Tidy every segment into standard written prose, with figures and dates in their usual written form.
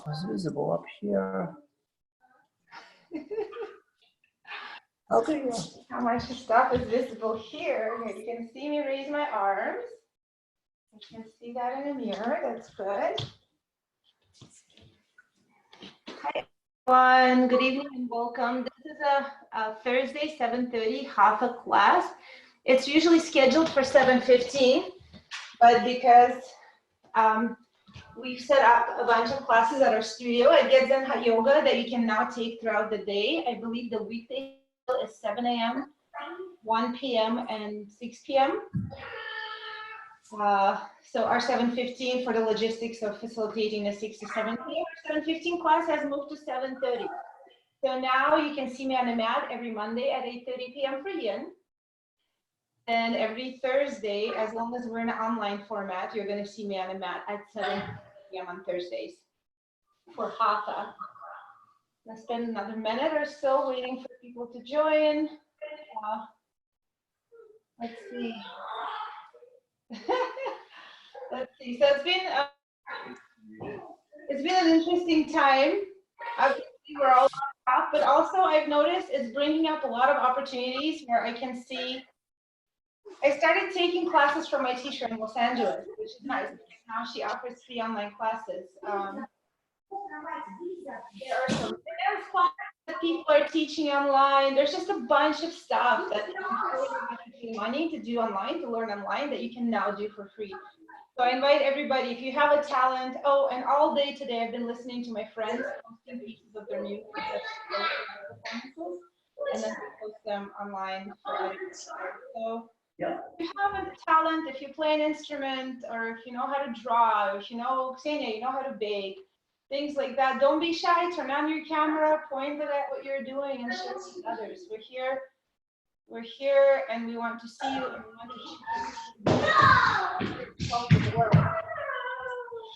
What's visible up here? Okay. How much stuff is visible here? You can see me raise my arms. You can see that in the mirror. That's good. Hi, everyone. Good evening and welcome. This is a Thursday 7:30 Hatha class. It's usually scheduled for 7:15, but because we've set up a bunch of classes at our studio at Get Zen Hot Yoga that you can now take throughout the day. I believe the weekday is 7 a.m., 1 p.m., and 6 p.m. So our 7:15 for the logistics of facilitating the 6 to 7 p.m. 7:15 class has moved to 7:30. So now you can see me on the mat every Monday at 8:30 p.m. for Yin. And every Thursday, as long as we're in an online format, you're going to see me on the mat at 7 p.m. on Thursdays for Hatha. I'll spend another minute or so waiting for people to join. Let's see. Let's see. So it's been an interesting time. Obviously, we're all off, but also I've noticed it's bringing up a lot of opportunities where I can see. I started taking classes from my teacher in Los Angeles, which is nice. Now she offers free online classes. There are some dance classes that people are teaching online. There's just a bunch of stuff that before you have to pay money to do online, to learn online, that you can now do for free. So I invite everybody, if you have a talent, and all day today I've been listening to my friends posting pieces of their music performances, and then they post them online for others. So if you have a talent, if you play an instrument, or if you know how to draw, or if you know, Ksenia, you know how to bake, things like that, don't be shy, turn on your camera, point it at what you're doing, and share it with others. We're here, and we want to see you, and we want to share the world.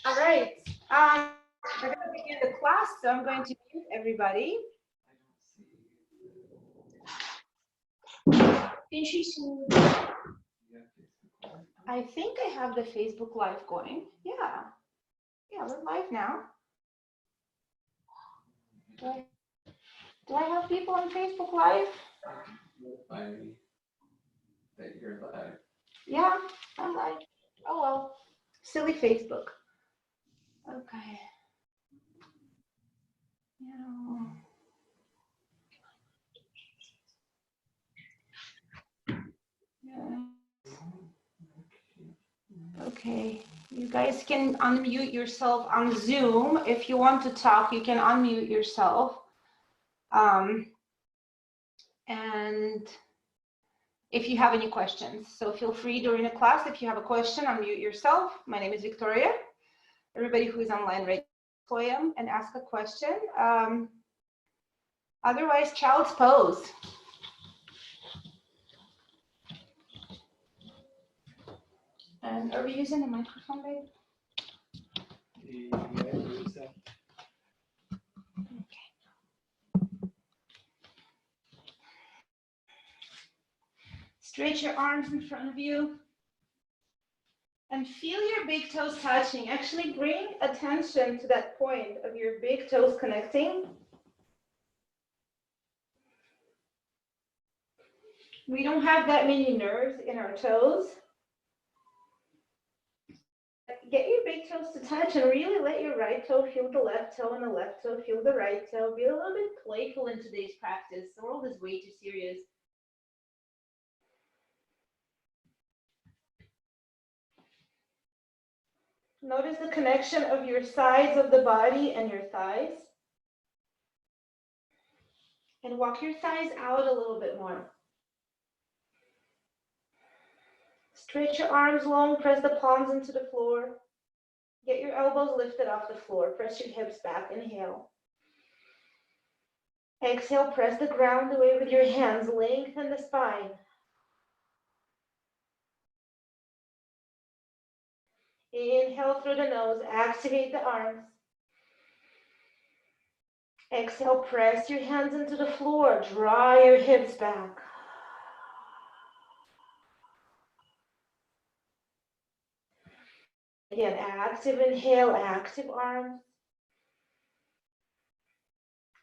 All right, we're going to begin the class, so I'm going to mute everybody. I think I have the Facebook Live going. Yeah, we're live now. Do I have people on Facebook Live? That you're live. Yeah, I'm live. Oh well, silly Facebook. Okay. Okay, you guys can unmute yourself on Zoom. If you want to talk, you can unmute yourself. And if you have any questions, so feel free during the class. If you have a question, unmute yourself. My name is Victoria. Everybody who is online, raise your hand and ask a question. Otherwise, child's pose. And are we using the microphone, babe? Yeah, okay. Stretch your arms in front of you and feel your big toes touching. Actually bring attention to that point of your big toes connecting. We don't have that many nerves in our toes. Get your big toes to touch and really let your right toe feel the left toe and the left toe feel the right toe. Be a little bit playful in today's practice. The world is way too serious. Notice the connection of your sides of the body and your thighs. And walk your thighs out a little bit more. Stretch your arms long, press the palms into the floor. Get your elbows lifted off the floor. Press your hips back. Inhale. Exhale, press the ground away with your hands. Lengthen the spine. Inhale through the nose. Activate the arms. Exhale, press your hands into the floor. Draw your hips back. Again, active inhale, active arms.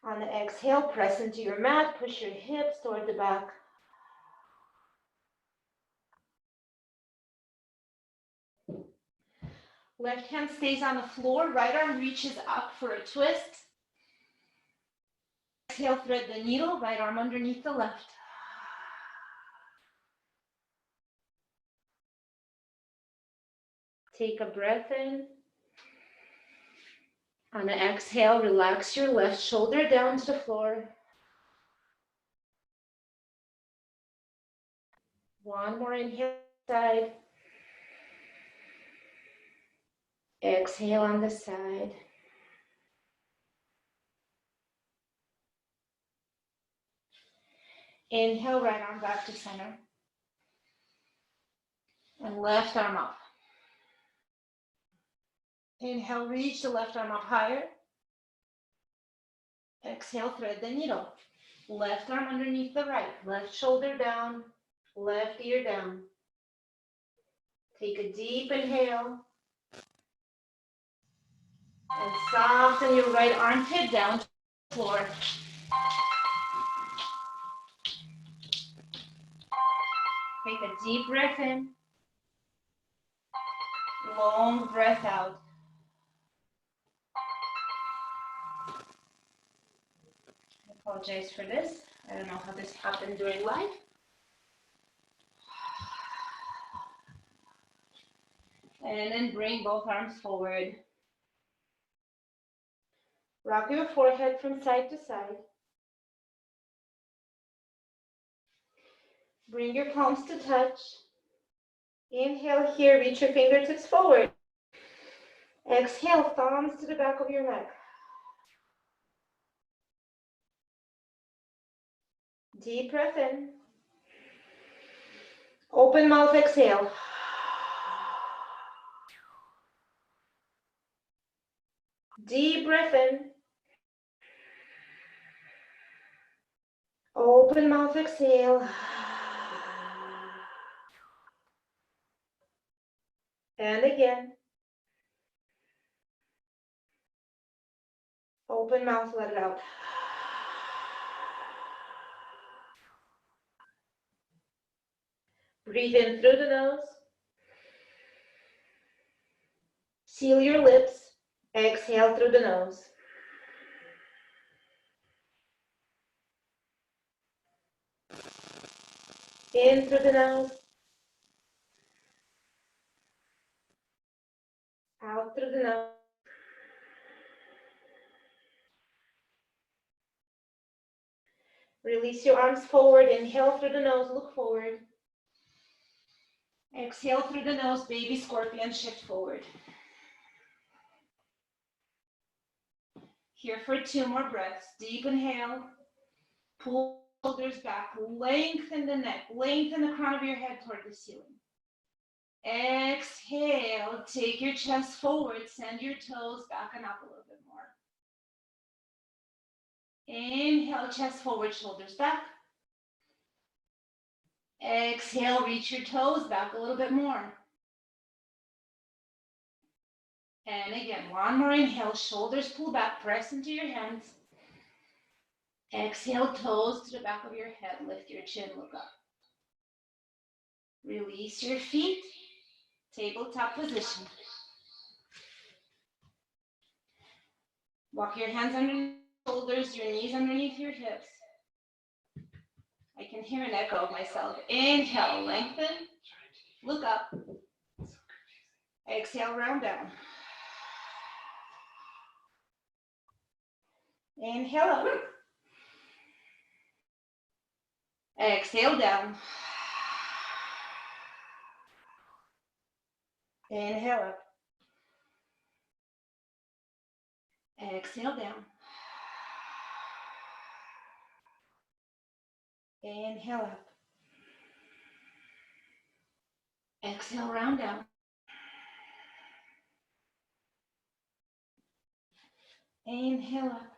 On the exhale, press into your mat, push your hips toward the back. Left hand stays on the floor, right arm reaches up for a twist. Exhale, thread the needle, right arm underneath the left. Take a breath in. On the exhale, relax your left shoulder down to the floor. One more inhale side. Exhale on the side. Inhale, right arm back to center. And left arm up. Inhale, reach the left arm up higher. Exhale, thread the needle. Left arm underneath the right. Left shoulder down. Left ear down. Take a deep inhale. And soften your right armpit down to the floor. Take a deep breath in. Long breath out. I apologize for this. I don't know how this happened during live. And then bring both arms forward. Rock your forehead from side to side. Bring your palms to touch. Inhale here, reach your fingertips forward. Exhale, thumbs to the back of your neck. Deep breath in. Open mouth, exhale. Deep breath in. Open mouth, exhale. And again. Open mouth, let it out. Breathe in through the nose. Seal your lips. Exhale through the nose. In through the nose. Out through the nose. Release your arms forward. Inhale through the nose. Look forward. Exhale through the nose. Baby scorpion. Shift forward. Here for 2 more breaths. Deep inhale. Pull shoulders back. Lengthen the neck. Lengthen the crown of your head toward the ceiling. Exhale. Take your chest forward. Send your toes back and up a little bit more. Inhale, chest forward, shoulders back. Exhale, reach your toes back a little bit more. And again, one more inhale, shoulders pull back, press into your hands. Exhale, toes to the back of your head, lift your chin, look up. Release your feet, tabletop position. Walk your hands underneath your shoulders, your knees underneath your hips. I can hear an echo of myself. Inhale, lengthen, look up. Exhale, round down. Inhale up. Exhale down. Inhale up. Exhale down. Inhale up. Exhale, round down. Inhale up.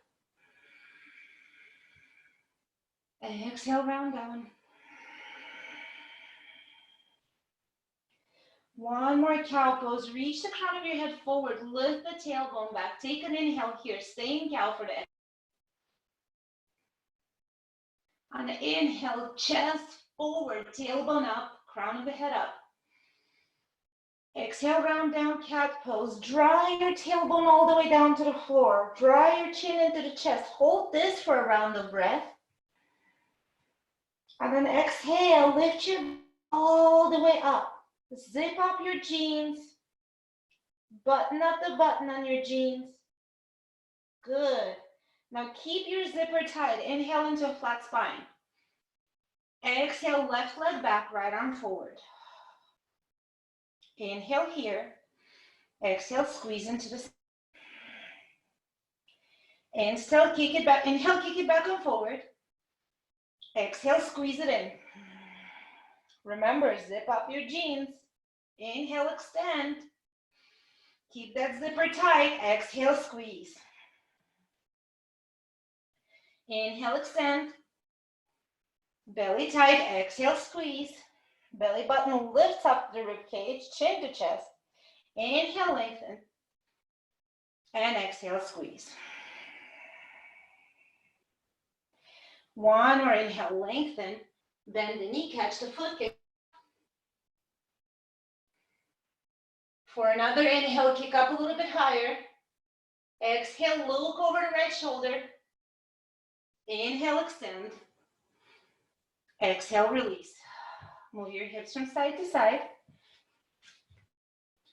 Exhale, round down. One more cow pose. Reach the crown of your head forward. Lift the tailbone back. Take an inhale here. Stay in cow for the end. On the inhale, chest forward, tailbone up, crown of the head up. Exhale, round down cat pose. Draw your tailbone all the way down to the floor. Draw your chin into the chest. Hold this for a round of breath. And then exhale, lift your all the way up. Zip up your jeans. Button up the button on your jeans. Good. Now keep your zipper tight. Inhale into a flat spine. Exhale, left leg back, right arm forward. Inhale here. Exhale, squeeze into the. And still kick it back. Inhale, kick it back and forward. Exhale, squeeze it in. Remember, zip up your jeans. Inhale, extend. Keep that zipper tight. Exhale, squeeze. Inhale, extend. Belly tight. Exhale, squeeze. Belly button lifts up the rib cage, chin to chest. Inhale, lengthen. And exhale, squeeze. One more inhale, lengthen. Bend the knee, catch the foot kick. For another inhale, kick up a little bit higher. Exhale, look over the right shoulder. Inhale, extend. Exhale, release. Move your hips from side to side.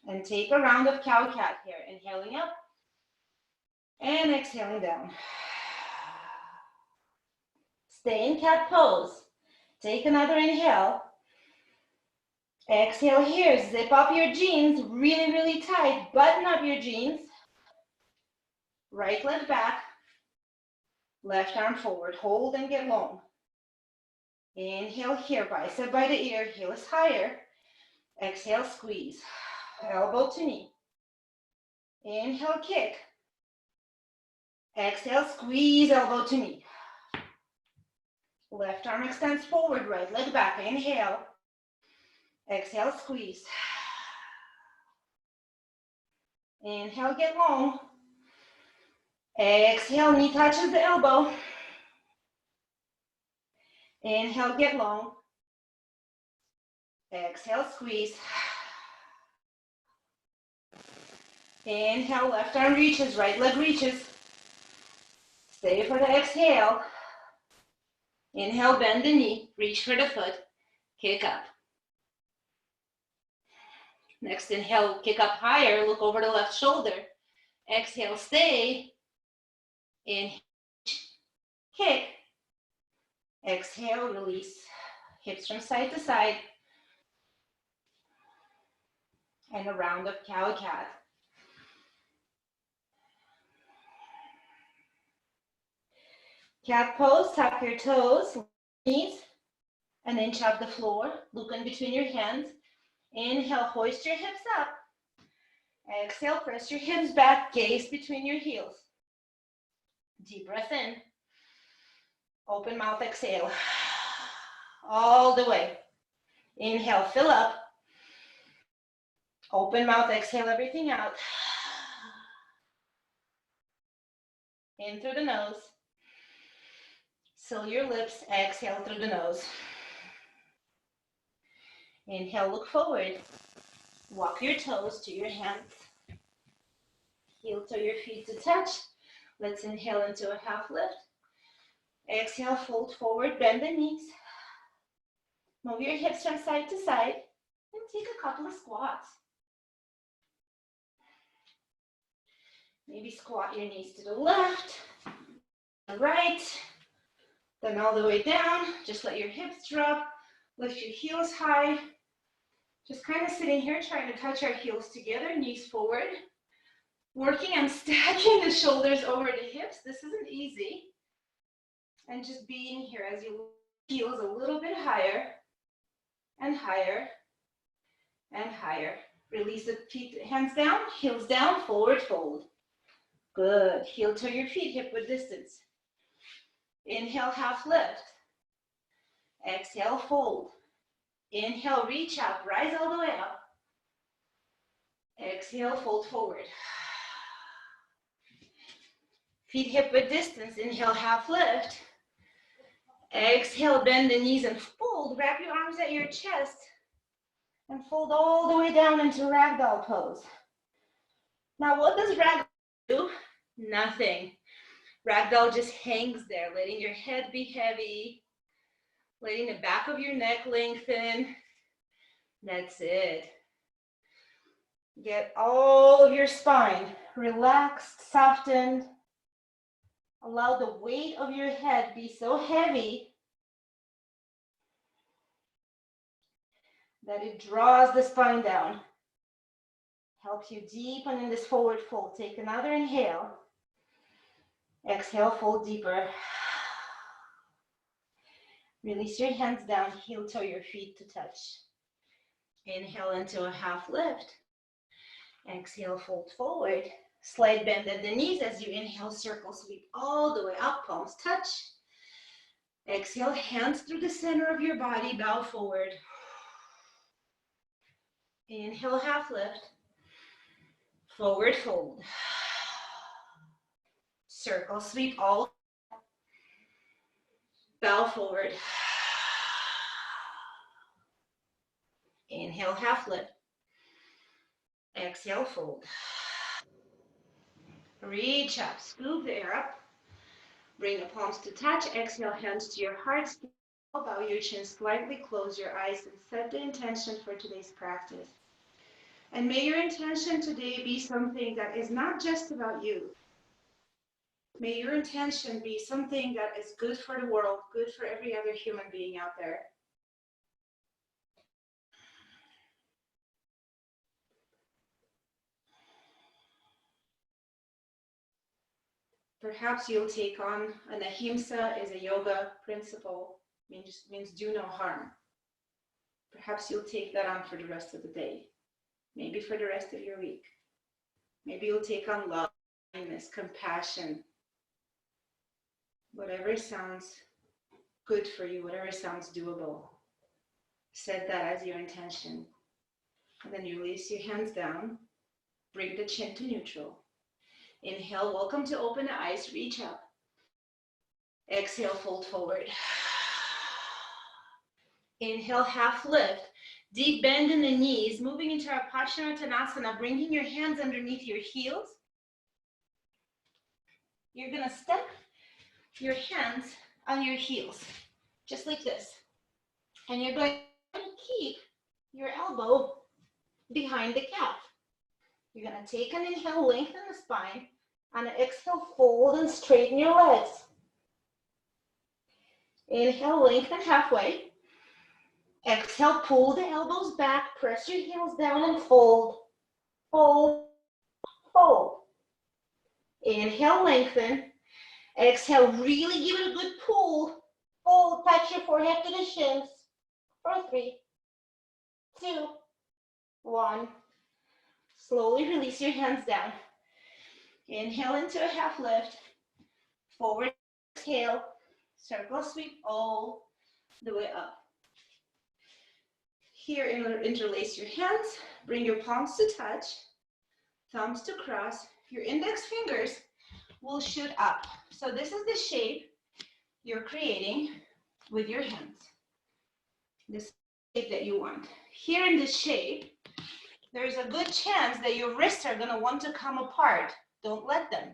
And take a round of cow-cat here. Inhaling up and exhaling down. Stay in cat pose. Take another inhale. Exhale here. Zip up your jeans really, really tight. Button up your jeans. Right leg back. Left arm forward. Hold and get long. Inhale here. Bicep by the ear. Heel is higher. Exhale, squeeze. Elbow to knee. Inhale, kick. Exhale, squeeze, elbow to knee. Left arm extends forward, right leg back. Inhale. Exhale, squeeze. Inhale, get long. Exhale, knee touches the elbow. Inhale, get long. Exhale, squeeze. Inhale, left arm reaches, right leg reaches. Stay for the exhale. Inhale, bend the knee, reach for the foot, kick up. Next inhale, kick up higher, look over the left shoulder. Exhale, stay. Inhale, kick. Exhale, release. Hips from side to side. And a round of cow-cat. Cat pose, tuck your toes, knees, an inch off the floor. Look in between your hands. Inhale, hoist your hips up. Exhale, press your hips back, gaze between your heels. Deep breath in. Open mouth, exhale. All the way. Inhale, fill up. Open mouth, exhale everything out. In through the nose. Seal your lips, exhale through the nose. Inhale, look forward. Walk your toes to your hands. Heel to your feet to touch. Let's inhale into a half lift. Exhale, fold forward, bend the knees. Move your hips from side to side and take a couple of squats. Maybe squat your knees to the left, the right, then all the way down. Just let your hips drop, lift your heels high. Just kind of sitting here trying to touch our heels together, knees forward. Working on stacking the shoulders over the hips. This isn't easy. And just being here as you lift heels a little bit higher and higher and higher. Release the feet, hands down, heels down, forward fold. Good. Heel to your feet, hip width distance. Inhale, half lift. Exhale, fold. Inhale, reach up, rise all the way up. Exhale, fold forward. Feet hip width distance. Inhale, half lift. Exhale, bend the knees and fold. Wrap your arms at your chest and fold all the way down into ragdoll pose. Now, what does ragdoll do? Nothing. Ragdoll just hangs there, letting your head be heavy, letting the back of your neck lengthen. That's it. Get all of your spine relaxed, softened. Allow the weight of your head be so heavy that it draws the spine down. Helps you deepen in this forward fold. Take another inhale. Exhale, fold deeper. Release your hands down, heel toe your feet to touch. Inhale into a half lift. Exhale, fold forward. Slight bend at the knees as you inhale, circle sweep all the way up, palms touch. Exhale, hands through the center of your body, bow forward. Inhale, half lift. Forward fold. Circle sweep all. Bow forward. Inhale, half lift. Exhale, fold. Reach up, scoop the air up. Bring the palms to touch. Exhale, hands to your heart. Bow your chin slightly, close your eyes, and set the intention for today's practice. And may your intention today be something that is not just about you. May your intention be something that is good for the world, good for every other human being out there. Perhaps you'll take on an ahimsa is a yoga principle, means do no harm. Perhaps you'll take that on for the rest of the day, maybe for the rest of your week. Maybe you'll take on love, kindness, compassion, whatever sounds good for you, whatever sounds doable. Set that as your intention. And then you release your hands down, bring the chin to neutral. Inhale, welcome to open the eyes, reach up. Exhale, fold forward. Inhale, half lift. Deep bend in the knees, moving into our Paschimottanasana, bringing your hands underneath your heels. You're gonna step your hands on your heels, just like this. And you're going to keep your elbow behind the calf. You're gonna take an inhale, lengthen the spine. On an exhale, fold and straighten your legs. Inhale, lengthen halfway. Exhale, pull the elbows back, press your heels down and fold, fold, fold. Inhale, lengthen. Exhale, really give it a good pull. Fold, touch your forehead to the shins. For 3, 2, 1. Slowly release your hands down. Inhale into a half lift. Forward exhale. Circle sweep all the way up. Here, interlace your hands. Bring your palms to touch. Thumbs to cross. Your index fingers will shoot up. So this is the shape you're creating with your hands. This shape that you want. Here in this shape, there's a good chance that your wrists are gonna want to come apart. Don't let them.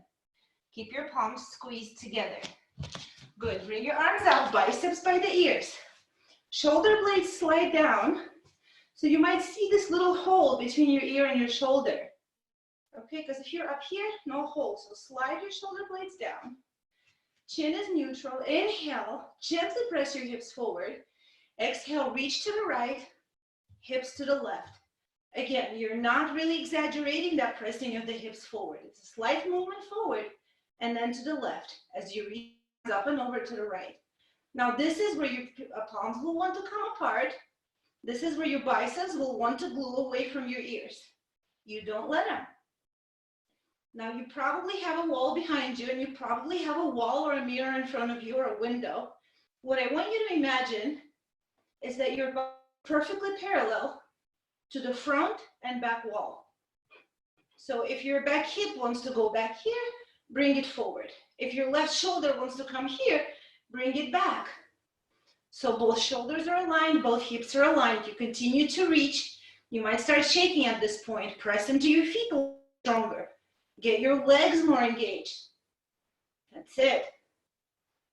Keep your palms squeezed together. Good, bring your arms out, biceps by the ears. Shoulder blades slide down. So you might see this little hole between your ear and your shoulder. Okay, because if you're up here, no hole. So slide your shoulder blades down. Chin is neutral. Inhale, gently press your hips forward. Exhale, reach to the right, hips to the left. Again, you're not really exaggerating that pressing of the hips forward. It's a slight movement forward and then to the left as you reach up and over to the right. Now this is where your palms will want to come apart. This is where your biceps will want to glue away from your ears. You don't let them. Now you probably have a wall behind you and you probably have a wall or a mirror in front of you or a window. What I want you to imagine is that you're perfectly parallel to the front and back wall. So if your back hip wants to go back here, bring it forward. If your left shoulder wants to come here, bring it back. So both shoulders are aligned, both hips are aligned. You continue to reach. You might start shaking at this point. Press into your feet a little stronger. Get your legs more engaged. That's it.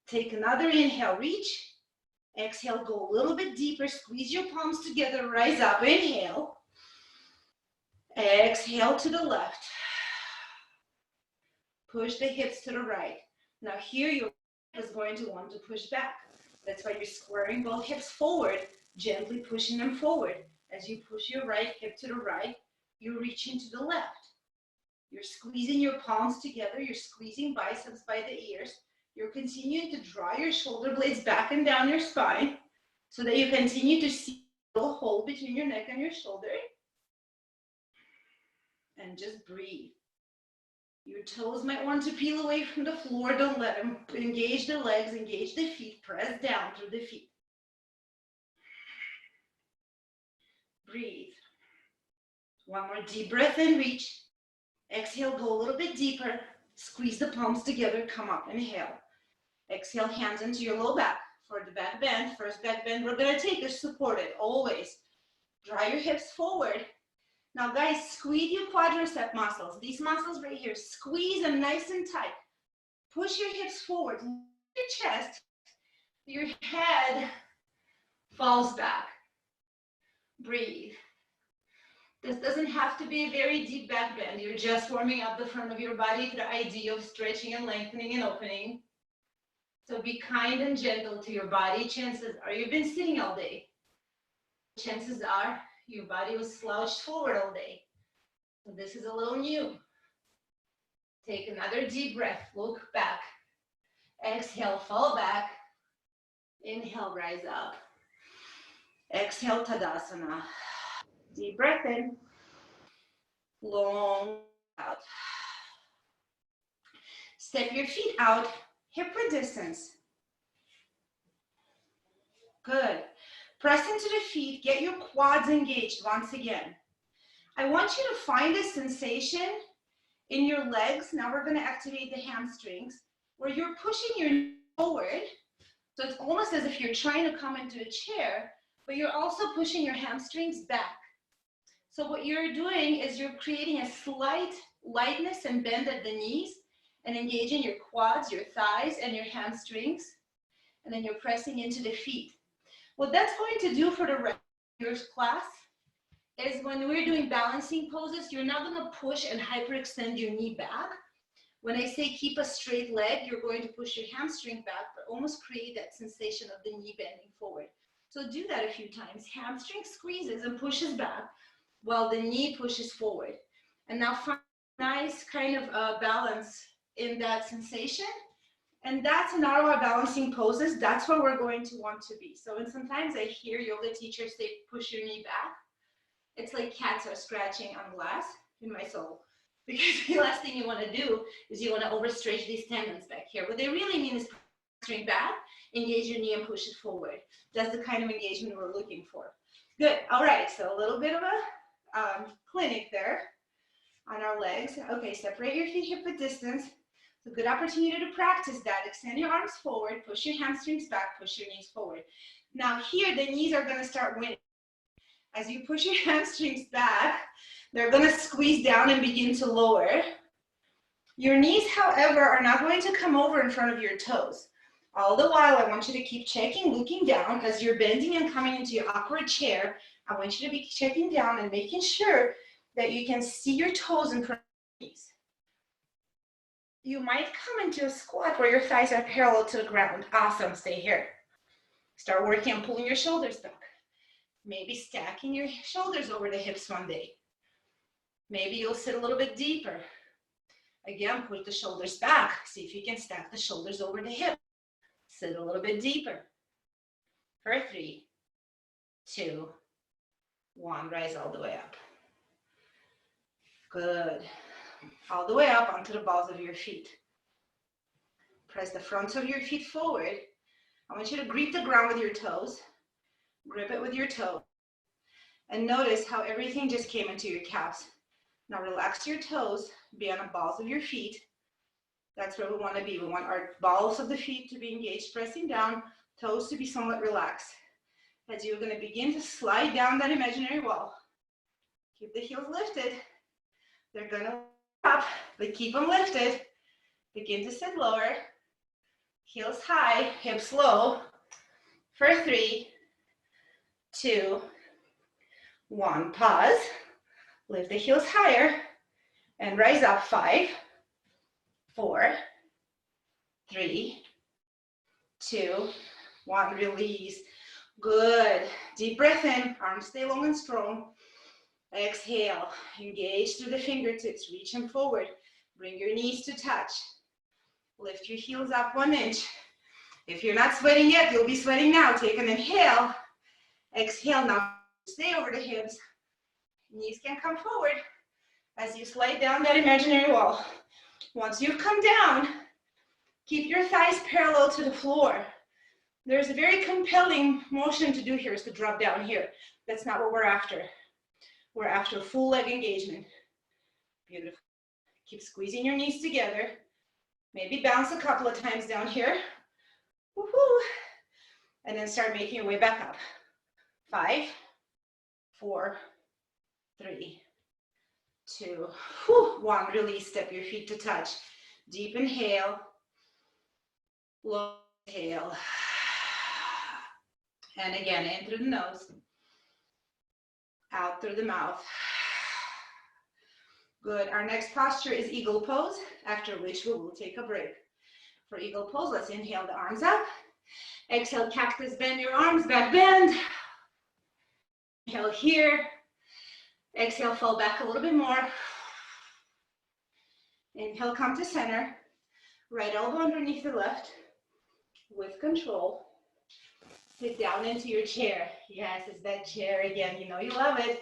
Take another inhale, reach. Exhale, go a little bit deeper. Squeeze your palms together, rise up. Inhale. Exhale to the left. Push the hips to the right. Now here your hip is going to want to push back. That's why you're squaring both hips forward, gently pushing them forward. As you push your right hip to the right, you're reaching to the left. You're squeezing your palms together. You're squeezing biceps by the ears. You're continuing to draw your shoulder blades back and down your spine so that you continue to see a little hole between your neck and your shoulder. And just breathe. Your toes might want to peel away from the floor. Don't let them. Engage the legs, engage the feet. Press down through the feet. Breathe. One more deep breath in, reach. Exhale, go a little bit deeper. Squeeze the palms together, come up, inhale. Exhale, hands into your low back for the back bend. First back bend we're gonna take is supported, always. Draw your hips forward. Now guys, squeeze your quadricep muscles. These muscles right here, squeeze them nice and tight. Push your hips forward, lift your chest. Your head falls back. Breathe. This doesn't have to be a very deep back bend. You're just warming up the front of your body to the idea of stretching and lengthening and opening. So be kind and gentle to your body. Chances are you've been sitting all day. Chances are your body was slouched forward all day. So this is a little new. Take another deep breath. Look back. Exhale, fall back. Inhale, rise up. Exhale, Tadasana. Deep breath in. Long out. Step your feet out, hip width distance. Good. Press into the feet, get your quads engaged once again. I want you to find a sensation in your legs. Now we're going to activate the hamstrings where you're pushing your knee forward. So it's almost as if you're trying to come into a chair, but you're also pushing your hamstrings back. So what you're doing is you're creating a slight lightness and bend at the knees and engaging your quads, your thighs, and your hamstrings. And then you're pressing into the feet. What that's going to do for the rest of your class is when we're doing balancing poses, you're not going to push and hyperextend your knee back. When I say keep a straight leg, you're going to push your hamstring back, but almost create that sensation of the knee bending forward. So do that a few times. Hamstring squeezes and pushes back while the knee pushes forward. And now find a nice kind of balance in that sensation. And that's in our balancing poses. That's where we're going to want to be. So and sometimes I hear yoga teachers say, push your knee back. It's like cats are scratching on glass in my soul. Because the last thing you want to do is you want to overstretch these tendons back here. What they really mean is push back, engage your knee and push it forward. That's the kind of engagement we're looking for. Good. All right. So a little bit of a clinic there on our legs. Okay. Separate your feet hip width distance. It's a good opportunity to practice that. Extend your arms forward, push your hamstrings back, push your knees forward. Now here, the knees are going to start winning. As you push your hamstrings back, they're going to squeeze down and begin to lower. Your knees, however, are not going to come over in front of your toes. All the while, I want you to keep checking, looking down as you're bending and coming into your awkward chair. I want you to be checking down and making sure that you can see your toes in front of your knees. You might come into a squat where your thighs are parallel to the ground. Awesome, stay here. Start working on pulling your shoulders back. Maybe stacking your shoulders over the hips one day. Maybe you'll sit a little bit deeper. Again, put the shoulders back. See if you can stack the shoulders over the hip. Sit a little bit deeper. For 3, 2, 1. Rise all the way up. Good. All the way up onto the balls of your feet. Press the fronts of your feet forward. I want you to grip the ground with your toes. Grip it with your toe. And notice how everything just came into your calves. Now relax your toes, be on the balls of your feet. That's where we want to be. We want our balls of the feet to be engaged, pressing down, Toes to be somewhat relaxed. As you're going to begin to slide down that imaginary wall. Keep the heels lifted. They're going to up, but keep them lifted. Begin to sit lower. Heels high, hips low. For 3, 2, 1. Pause. Lift the heels higher and rise up. 5, 4, 3, 2, 1. Release. Good. Deep breath in. Arms stay long and strong. Exhale. Engage through the fingertips. Reach them forward. Bring your knees to touch. Lift your heels up 1 inch. If you're not sweating yet, you'll be sweating now. Take an inhale. Exhale. Now stay over the hips. Knees can come forward as you slide down that imaginary wall. Once you've come down, keep your thighs parallel to the floor. There's a very compelling motion to do here, is to drop down here. That's not what we're after. We're after full leg engagement. Beautiful. Keep squeezing your knees together. Maybe bounce a couple of times down here. Woohoo! And then start making your way back up. 5, 4, 3, 2, 1. Release. Step your feet to touch. Deep inhale. Long exhale. And again, in through the nose. Out through the mouth. Good. Our next posture is eagle pose, after which we will take a break. For eagle pose, let's inhale the arms up. Exhale, cactus, bend your arms, back bend. Inhale here. Exhale, fall back a little bit more. Inhale, come to center. Right elbow underneath the left. With control. Sit down into your chair. Yes, it's that chair again. You know you love it.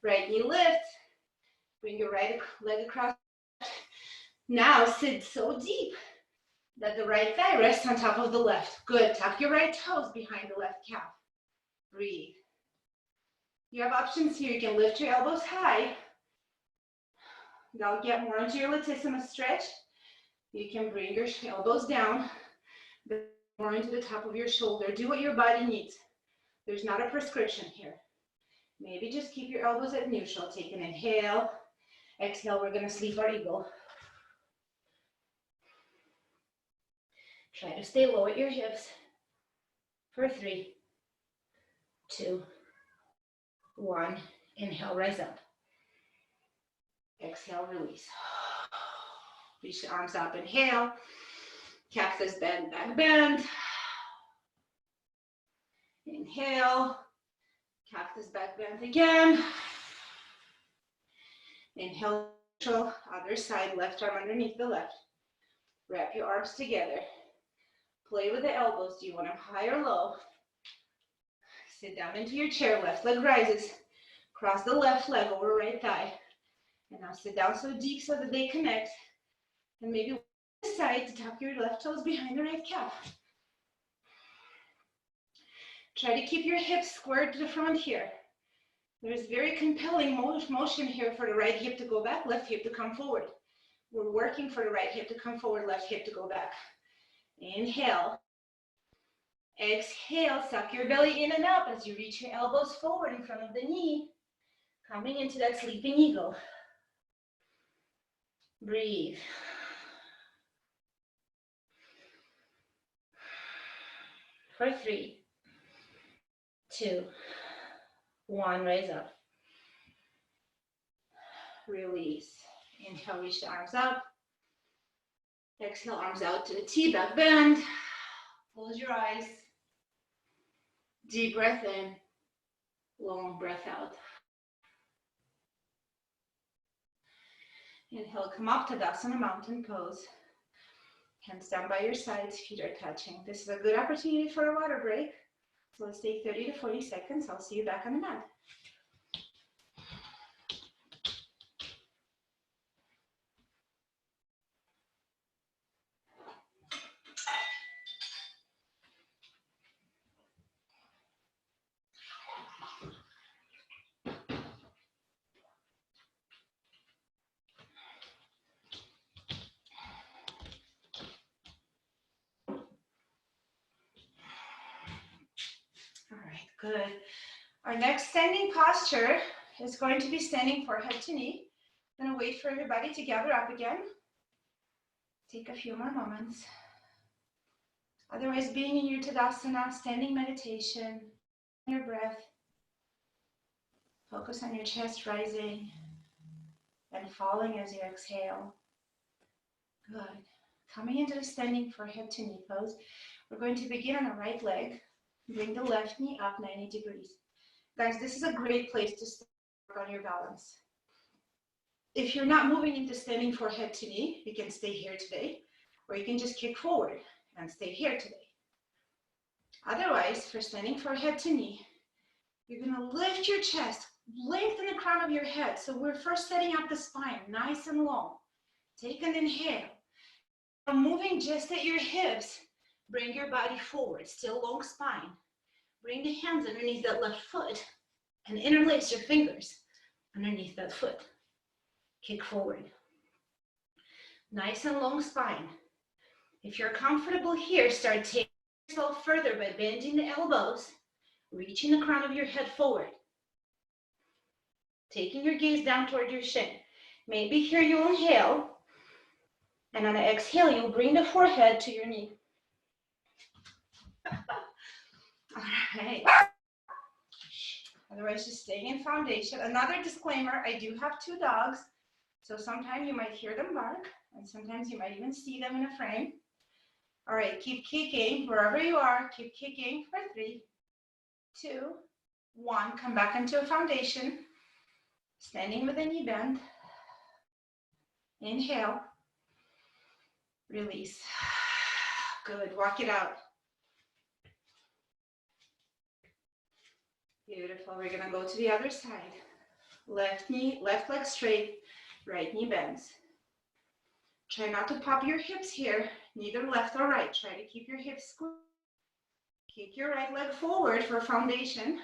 Right knee lift. Bring your right leg across. Now sit so deep that the right thigh rests on top of the left. Good. Tuck your right toes behind the left calf. Breathe. You have options here. You can lift your elbows high. That'll get more into your latissimus stretch. You can bring your elbows down, more into the top of your shoulder. Do what your body needs. There's not a prescription here. Maybe just keep your elbows at neutral. Take an inhale. Exhale, we're going to sleep our eagle. Try to stay low at your hips. For 3, 2, 1. Inhale, rise up. Exhale, release. Reach the arms up, inhale. Cactus bend, back bend. Inhale. Cactus back bend again. Inhale, neutral, other side, left arm underneath the left. Wrap your arms together. Play with the elbows. Do you want them high or low? Sit down into your chair, left leg rises. Cross the left leg over right thigh. And now sit down so deep so that they connect. And maybe this side to tuck your left toes behind the right calf. Try to keep your hips squared to the front here. There's very compelling motion here for the right hip to go back, left hip to come forward. We're working for the right hip to come forward, left hip to go back. Inhale. Exhale, suck your belly in and up as you reach your elbows forward in front of the knee. Coming into that sleeping eagle. Breathe. For 3, 2, 1, raise up. Release. Inhale, reach the arms up. Exhale, arms out to the T, back bend. Close your eyes. Deep breath in. Long breath out. Inhale, come up to Tadasana Mountain Pose. Hands down by your sides, feet are touching. This is a good opportunity for a water break. So let's take 30 to 40 seconds. I'll see you back on the mat. Good. Our next standing posture is going to be standing forehead to knee. I'm going to wait for everybody to gather up again. Take a few more moments. Otherwise, being in your Tadasana, standing meditation, your breath. Focus on your chest rising and falling as you exhale. Good. Coming into the standing forehead to knee pose, we're going to begin on the right leg. Bring the left knee up 90 degrees. Guys, this is a great place to work on your balance. If you're not moving into standing forehead to knee, you can stay here today, or you can just kick forward and stay here today. Otherwise, for standing forehead to knee, you're going to lift your chest, lengthen the crown of your head. So we're first setting up the spine, nice and long. Take an inhale. Moving just at your hips, bring your body forward, still long spine. Bring the hands underneath that left foot and interlace your fingers underneath that foot. Kick forward. Nice and long spine. If you're comfortable here, start taking yourself further by bending the elbows, reaching the crown of your head forward. Taking your gaze down toward your shin. Maybe here you'll inhale, and on an exhale, you'll bring the forehead to your knee. All right. Otherwise, just staying in foundation. Another disclaimer, I do have 2 dogs, so sometimes you might hear them bark, and sometimes you might even see them in a frame. All right, keep kicking wherever you are. Keep kicking for 3, 2, 1. Come back into a foundation. Standing with a knee bend. Inhale. Release. Good. Walk it out. Beautiful. We're going to go to the other side. Left leg straight, right knee bends. Try not to pop your hips here, neither left or right. Try to keep your hips square. Kick your right leg forward for foundation.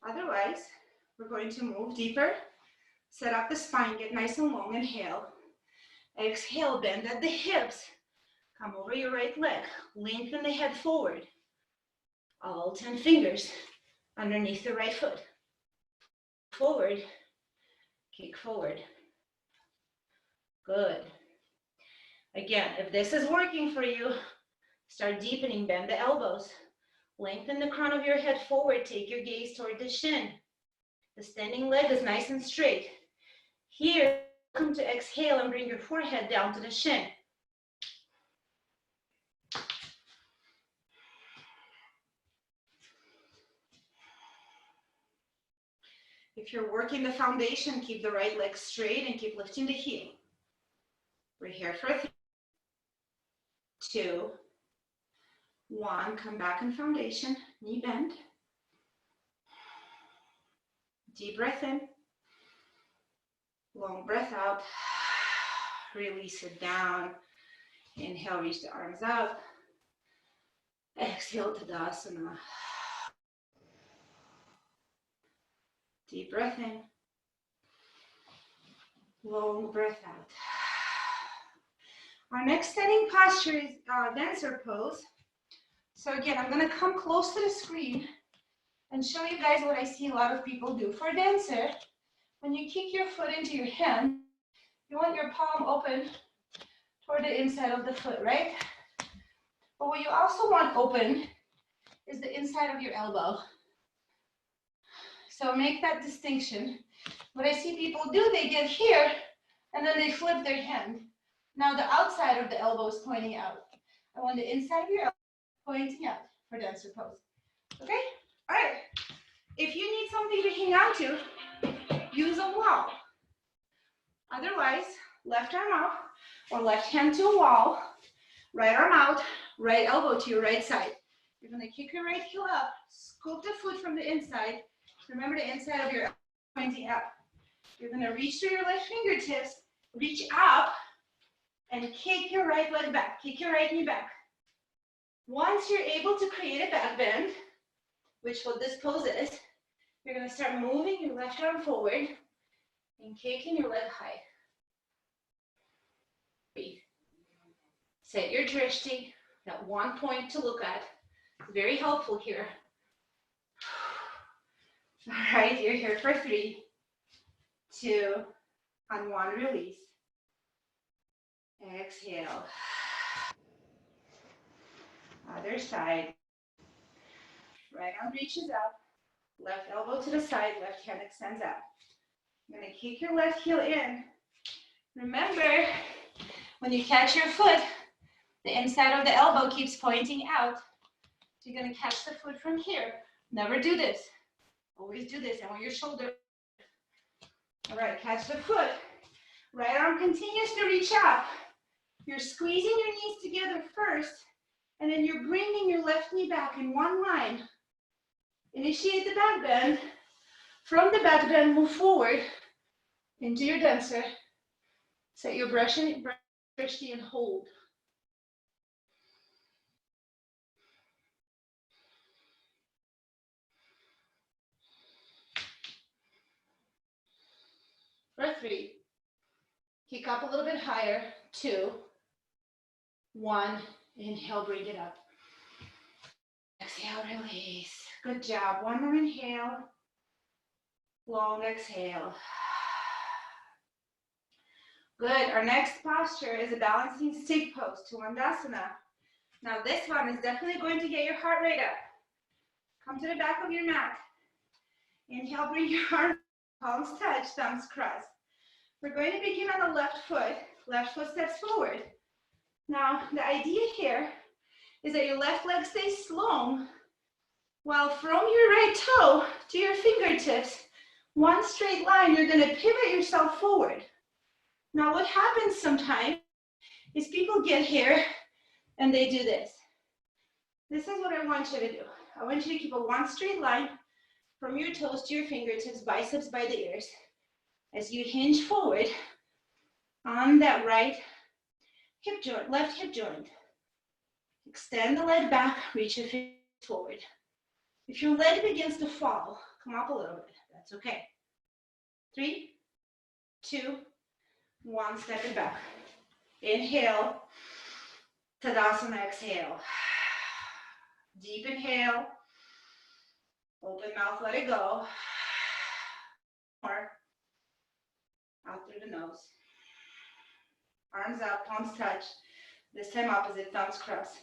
Otherwise, we're going to move deeper. Set up the spine, get nice and long. Inhale. Exhale, bend at the hips. Come over your right leg. Lengthen the head forward. All 10 fingers underneath the right foot. Forward. Kick forward. Good. Again, if this is working for you, start deepening. Bend the elbows. Lengthen the crown of your head forward. Take your gaze toward the shin. The standing leg is nice and straight. Here, come to exhale and bring your forehead down to the shin. If you're working the foundation, keep the right leg straight and keep lifting the heel. We're here for 3, 2, 1. Come back in foundation, knee bend. Deep breath in. Long breath out. Release it down. Inhale, reach the arms out. Exhale, Tadasana. Deep breath in. Long breath out. Our next standing posture is dancer pose. So again, I'm going to come close to the screen and show you guys what I see a lot of people do. For dancer, when you kick your foot into your hand, you want your palm open toward the inside of the foot, right? But what you also want open is the inside of your elbow. So make that distinction. What I see people do, they get here and then they flip their hand. Now the outside of the elbow is pointing out. I want the inside of your elbow pointing out for dancer pose. Okay? All right. If you need something to hang on to, use a wall. Otherwise, left arm out or left hand to a wall, right arm out, right elbow to your right side. You're going to kick your right heel up, scoop the foot from the inside. Remember the inside of your elbow pointing up. You're going to reach through your left fingertips, reach up, and kick your right leg back. Kick your right knee back. Once you're able to create a back bend, which what this pose is, you're going to start moving your left arm forward and kicking your leg high. Breathe. Set your drishti, that one point to look at. Very helpful here. All right, you're here for 3, 2, and 1, release. Exhale. Other side. Right arm reaches up. Left elbow to the side. Left hand extends out. You're going to kick your left heel in. Remember, when you catch your foot, the inside of the elbow keeps pointing out. So you're going to catch the foot from here. Never do this. Always do this. I want your shoulder. All right, catch the foot. Right arm continues to reach up. You're squeezing your knees together first, and then you're bringing your left knee back in one line. Initiate the back bend. From the back bend, move forward into your dancer. Set your brush and hold. For 3. Kick up a little bit higher. 2, 1. Inhale, bring it up. Exhale, release. Good job. One more inhale. Long exhale. Good. Our next posture is a balancing stick pose, Tandasana. Now this one is definitely going to get your heart rate up. Come to the back of your mat. Inhale, bring your arms, palms touch, thumbs cross. We're going to begin on the left foot. Left foot steps forward. Now, the idea here is that your left leg stays long, while from your right toe to your fingertips, one straight line, you're going to pivot yourself forward. Now, what happens sometimes is people get here and they do this. This is what I want you to do. I want you to keep a one straight line from your toes to your fingertips, biceps by the ears, as you hinge forward on that right hip joint, left hip joint. Extend the leg back, reach your feet forward. If your leg begins to fall, come up a little bit. That's okay. 3, 2, 1, step it back. Inhale, Tadasana, exhale. Deep inhale, open mouth, let it go. More. Out through the nose. Arms up, palms touch. This time opposite, thumbs cross.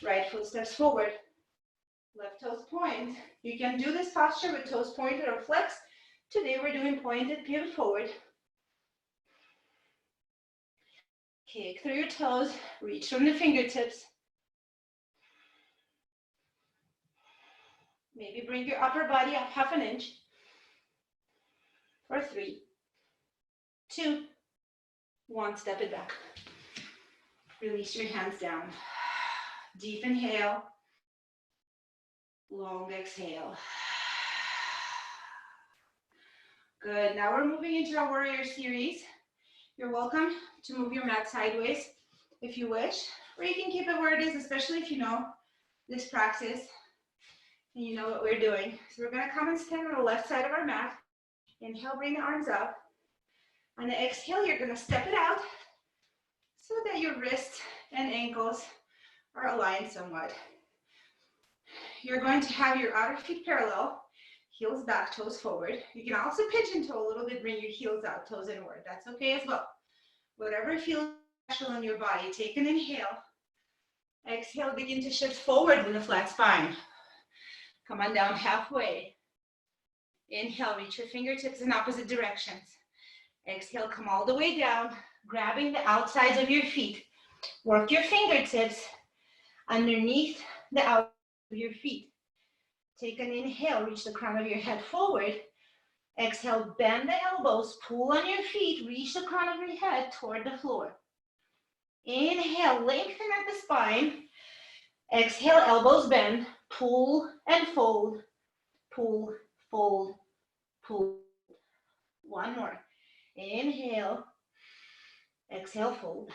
Right foot steps forward. Left toes point. You can do this posture with toes pointed or flexed. Today we're doing pointed, pivot forward. Kick through your toes, reach from the fingertips. Maybe bring your upper body up half an inch. For 3, 2, 1, step it back. Release your hands down. Deep inhale. Long exhale. Good. Now we're moving into our warrior series. You're welcome to move your mat sideways if you wish, or you can keep it where it is, especially if you know this practice and you know what we're doing. So we're going to come and stand on the left side of our mat. Inhale, bring the arms up. On the exhale, you're going to step it out so that your wrists and ankles are aligned somewhat. You're going to have your outer feet parallel, heels back, toes forward. You can also pigeon toe a little bit, bring your heels out, toes inward. That's okay as well. Whatever feels natural in your body, take an inhale. Exhale, begin to shift forward with a flat spine. Come on down halfway. Inhale, reach your fingertips in opposite directions. Exhale, come all the way down, grabbing the outsides of your feet. Work your fingertips underneath the outside of your feet. Take an inhale, reach the crown of your head forward. Exhale, bend the elbows, pull on your feet, reach the crown of your head toward the floor. Inhale, lengthen at the spine. Exhale, elbows bend, pull and fold, pull, fold, pull. One more. Inhale, exhale, fold.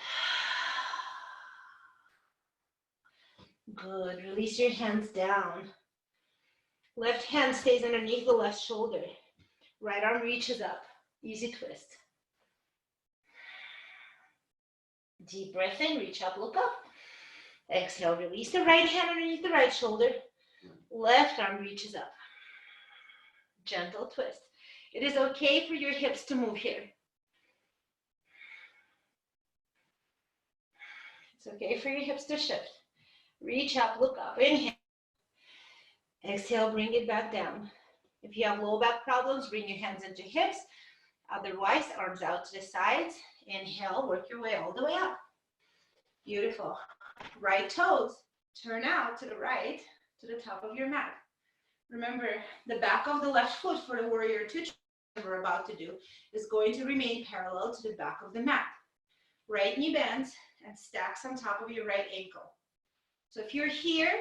Good, release your hands down. Left hand stays underneath the left shoulder. Right arm reaches up, easy twist. Deep breath in, reach up, look up. Exhale, release the right hand underneath the right shoulder. Left arm reaches up. gentle twist. It is okay for your hips to move here. It's okay for your hips to shift. Reach up, look up, inhale. Exhale, bring it back down. If you have low back problems, bring your hands into hips. Otherwise, arms out to the sides. Inhale, work your way all the way up. Beautiful. Right toes, turn out to the right, to the top of your mat. Remember, the back of the left foot for the warrior two we're about to do is going to remain parallel to the back of the mat. Right knee bends and stacks on top of your right ankle. So if you're here,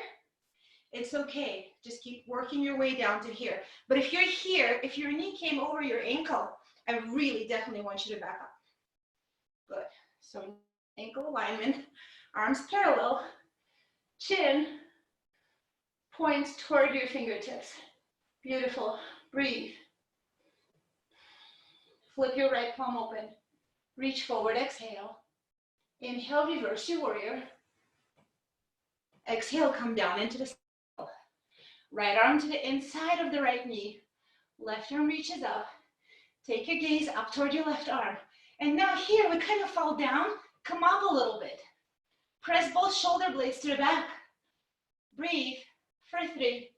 it's okay. Just keep working your way down to here. But if you're here, if your knee came over your ankle, I really definitely want you to back up. Good. So ankle alignment, arms parallel, chin points toward your fingertips. Beautiful. Breathe. Flip your right palm open. Reach forward, exhale. Inhale, reverse your warrior. Exhale, come down into the circle. Right arm to the inside of the right knee. Left arm reaches up. Take your gaze up toward your left arm. And now here, we kind of fall down. Come up a little bit. Press both shoulder blades to the back. Breathe for 3,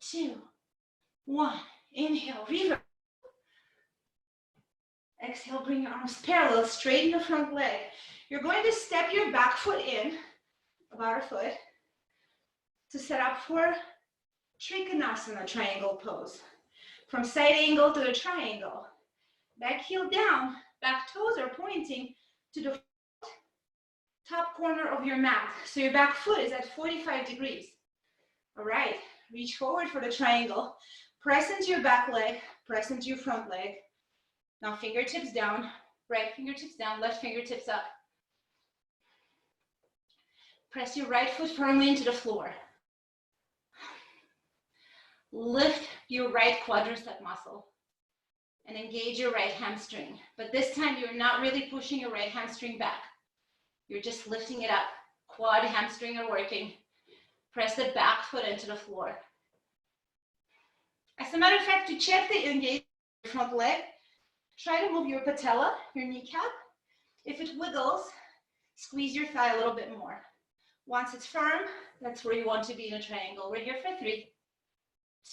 2, 1. Inhale, reverse. Exhale, bring your arms parallel, straighten the front leg. You're going to step your back foot in, about a foot, to set up for Trikonasana, triangle pose. From side angle to the triangle. Back heel down, back toes are pointing to the top corner of your mat. So your back foot is at 45 degrees. All right, reach forward for the triangle. Press into your back leg, press into your front leg. Now fingertips down, right fingertips down, left fingertips up. Press your right foot firmly into the floor. Lift your right quadricep muscle and engage your right hamstring. But this time you're not really pushing your right hamstring back. You're just lifting it up. Quad, hamstring are working. Press the back foot into the floor. As a matter of fact, to check the engagement of your front leg, try to move your patella, your kneecap. If it wiggles, squeeze your thigh a little bit more. Once it's firm, that's where you want to be in a triangle. We're here for 3,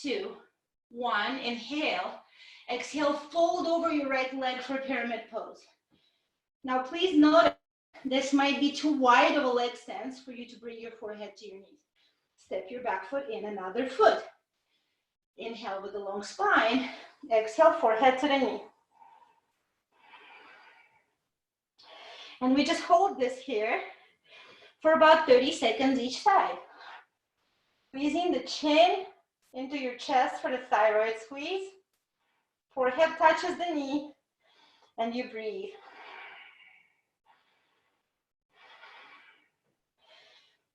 2, 1. Inhale. Exhale, fold over your right leg for pyramid pose. Now please note, this might be too wide of a leg stance for you to bring your forehead to your knees. Step your back foot in, another foot. Inhale with a long spine. Exhale, forehead to the knee. And we just hold this here for about 30 seconds each side. Squeezing the chin into your chest for the thyroid squeeze. Forehead touches the knee, and you breathe.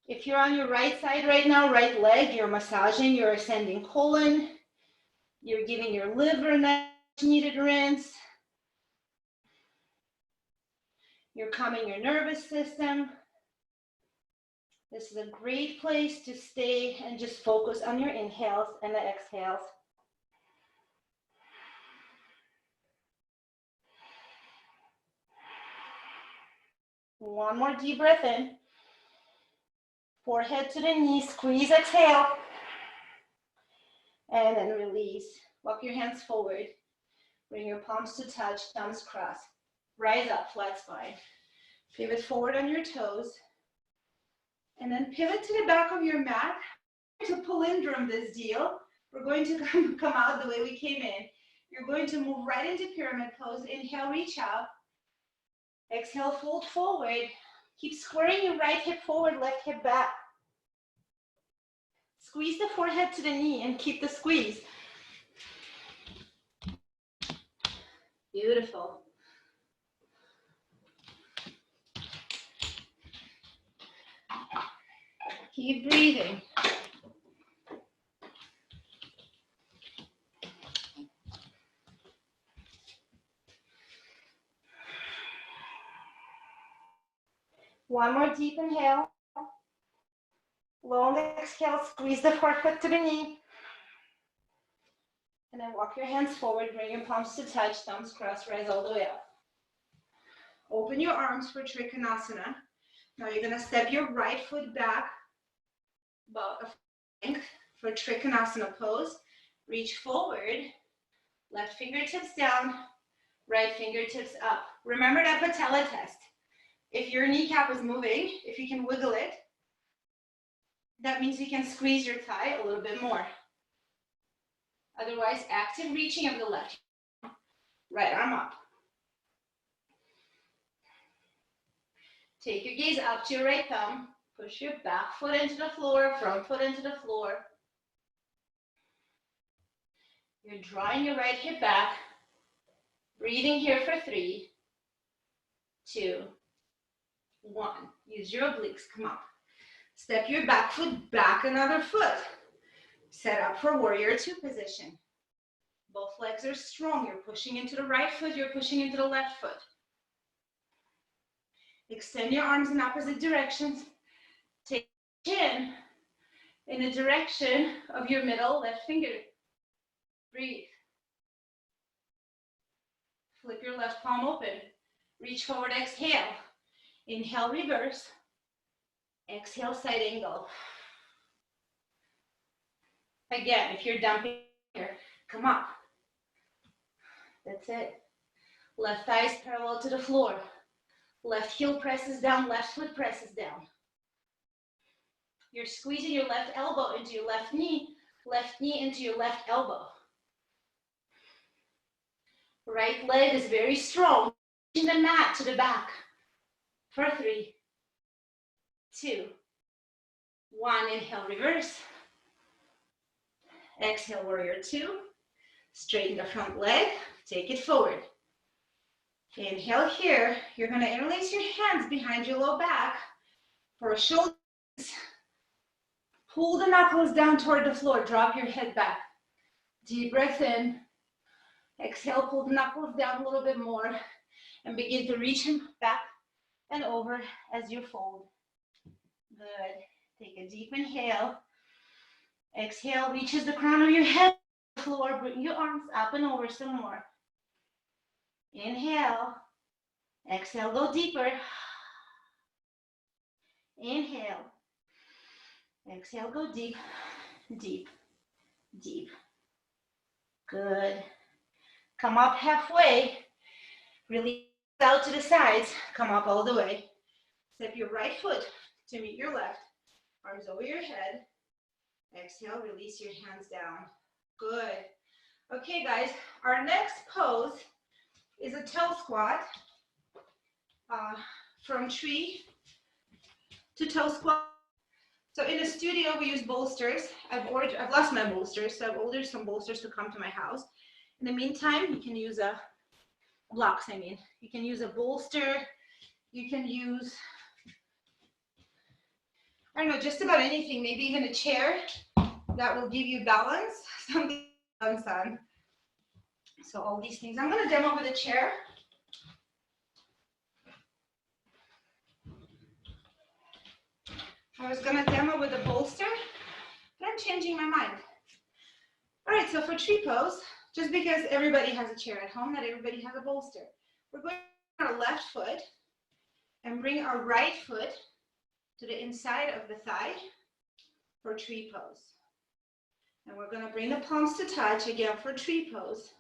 If you're on your right side right now, right leg, you're massaging your ascending colon. You're giving your liver a much needed rinse. You're calming your nervous system. This is a great place to stay and just focus on your inhales and the exhales. One more deep breath in. Forehead to the knee, squeeze, exhale. And then release. Walk your hands forward. Bring your palms to touch, thumbs crossed. Rise up, flat spine. Pivot forward on your toes. And then pivot to the back of your mat. To palindrome this deal, we're going to come out the way we came in. You're going to move right into pyramid pose. Inhale, reach up. Exhale, fold forward. Keep squaring your right hip forward, left hip back. Squeeze the forehead to the knee and keep the squeeze. Beautiful. Keep breathing. One more deep inhale. Long exhale, squeeze the forefoot to the knee. And then walk your hands forward, bring your palms to touch, thumbs crossed, rise all the way up. Open your arms for Trikonasana. Now you're gonna step your right foot back about a foot length for Trikonasana pose. Reach forward, left fingertips down, right fingertips up. Remember that patella test. If your kneecap is moving, if you can wiggle it, that means you can squeeze your thigh a little bit more. Otherwise, active reaching of the left, right arm up. Take your gaze up to your right thumb. Push your back foot into the floor, front foot into the floor. You're drawing your right hip back. Breathing here for 3, 2, 1. Use your obliques, come up. Step your back foot back another foot. Set up for warrior 2 position. Both legs are strong. You're pushing into the right foot, you're pushing into the left foot. Extend your arms in opposite directions. Take your chin in the direction of your middle left finger. Breathe. Flip your left palm open. Reach forward, exhale. Inhale, reverse. Exhale, side angle. Again, if you're dumping here, come up. That's it. Left thigh is parallel to the floor. Left heel presses down, left foot presses down. You're squeezing your left elbow into your left knee into your left elbow. Right leg is very strong. Pushing the mat to the back. For 3, 2, 1. Inhale, reverse. Exhale, warrior 2. Straighten the front leg. Take it forward. Inhale here. You're going to interlace your hands behind your low back for shoulders. Pull the knuckles down toward the floor. Drop your head back. Deep breath in. Exhale, pull the knuckles down a little bit more and begin to reach them back and over as you fold. Good. Take a deep inhale. Exhale, reaches the crown of your head to the floor. Bring your arms up and over some more. Inhale. Exhale, go deeper. Inhale. Exhale, go deep, deep, deep. Good. Come up halfway. Release out to the sides. Come up all the way. Step your right foot to meet your left. Arms over your head. Exhale, release your hands down. Good. Okay, guys, our next pose is a toe squat. From tree to toe squat. So in the studio, we use bolsters. I've lost my bolsters, so I've ordered some bolsters to come to my house. In the meantime, you can use blocks, You can use a bolster. You can use, I don't know, just about anything, maybe even a chair that will give you balance, something to balance on. So all these things. I'm going to demo with a chair. I was going to demo with a bolster, but I'm changing my mind. All right, so for tree pose, just because everybody has a chair at home, not everybody has a bolster. We're going to our left foot and bring our right foot to the inside of the thigh for tree pose. And we're going to bring the palms to touch again for tree pose.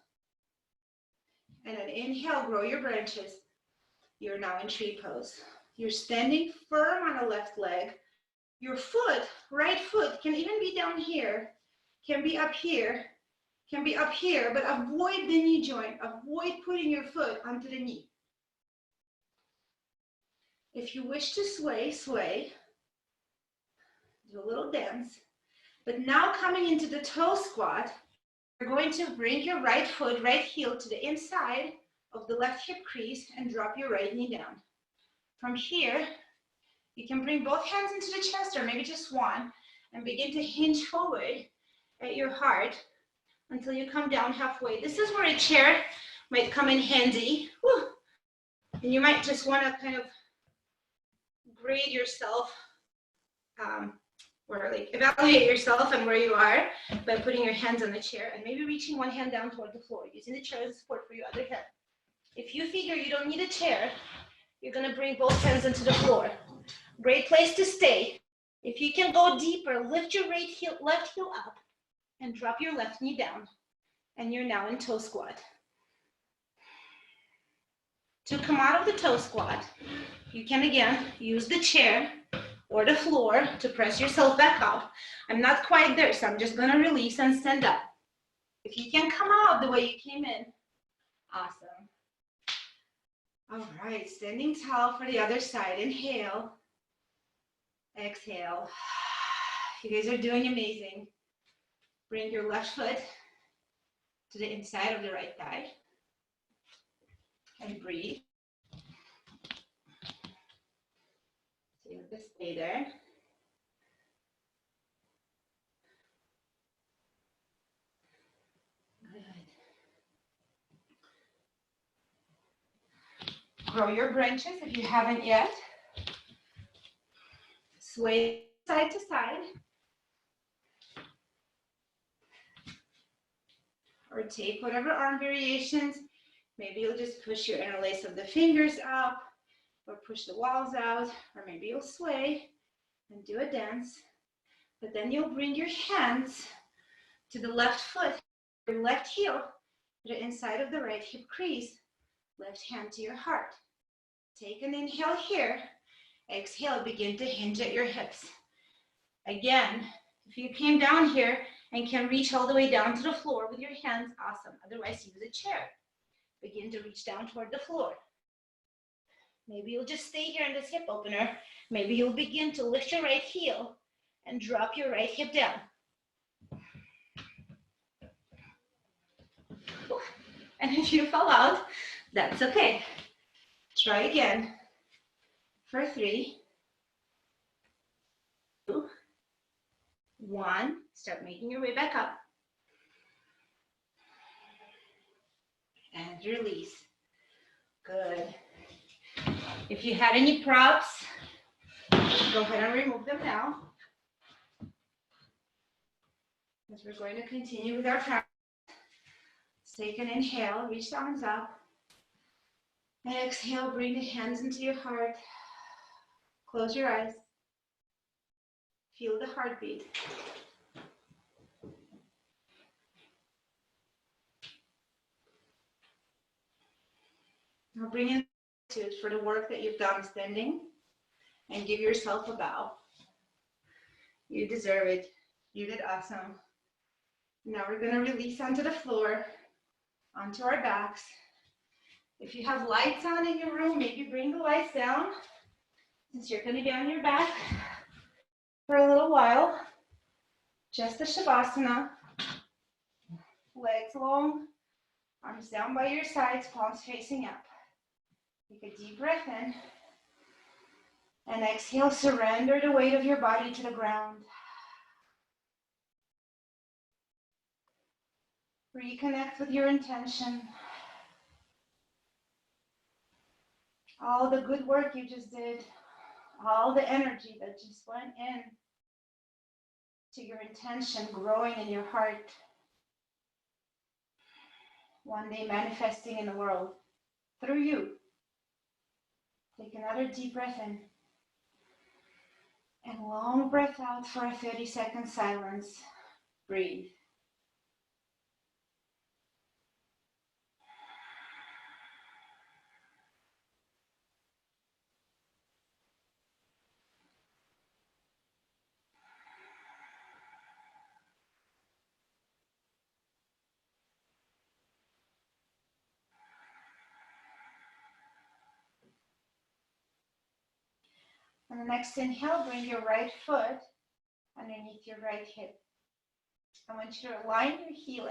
And then inhale, grow your branches. You're now in tree pose. You're standing firm on the left leg. Your foot, right foot, can even be down here, can be up here, but avoid the knee joint. Avoid putting your foot onto the knee. If you wish to sway, sway. Do a little dance. But now coming into the toe squat, you're going to bring your right foot, right heel to the inside of the left hip crease and drop your right knee down. From here, you can bring both hands into the chest or maybe just one and begin to hinge forward at your heart until you come down halfway. This is where a chair might come in handy. Whew. And you might just want to kind of grade yourself or like evaluate yourself and where you are by putting your hands on the chair and maybe reaching one hand down toward the floor, using the chair as support for your other hand. If you figure you don't need a chair, you're gonna bring both hands into the floor. Great place to stay. If you can go deeper, lift your left heel up and drop your left knee down. And you're now in toe squat. To come out of the toe squat, you can again use the chair or the floor to press yourself back out. I'm not quite there, so I'm just gonna release and stand up. If you can come out the way you came in, awesome. All right, standing tall for the other side. Inhale, exhale. You guys are doing amazing. Bring your left foot to the inside of the right thigh and breathe. So you have to stay there. Good. Grow your branches if you haven't yet. Sway side to side. Or take whatever arm variations. Maybe you'll just push your interlace of the fingers up, or push the walls out, or maybe you'll sway and do a dance. But then you'll bring your hands to the left foot, your left heel to the inside of the right hip crease, left hand to your heart. Take an inhale here. Exhale, begin to hinge at your hips. Again, if you came down here and can reach all the way down to the floor with your hands, awesome. Otherwise, use a chair. Begin to reach down toward the floor. Maybe you'll just stay here in this hip opener. Maybe you'll begin to lift your right heel and drop your right hip down. And if you fall out, that's okay. Try again. For 3, 2, 1. Start making your way back up. And release. Good. If you had any props, go ahead and remove them now. As we're going to continue with our practice. Take an inhale, reach the arms up. Exhale, bring the hands into your heart. Close your eyes. Feel the heartbeat. Now bring in gratitude for the work that you've done standing and give yourself a bow. You deserve it. You did awesome. Now we're going to release onto the floor, onto our backs. If you have lights on in your room, maybe bring the lights down since you're going to be on your back for a little while. Just a Shavasana. Legs long, arms down by your sides, palms facing up. Take a deep breath in. And exhale, surrender the weight of your body to the ground. Reconnect with your intention. All the good work you just did, all the energy that just went in to your intention growing in your heart, one day manifesting in the world through you. Take another deep breath in and long breath out for a 30-second silence. Breathe. On the next inhale, bring your right foot underneath your right hip. I want you to align your heel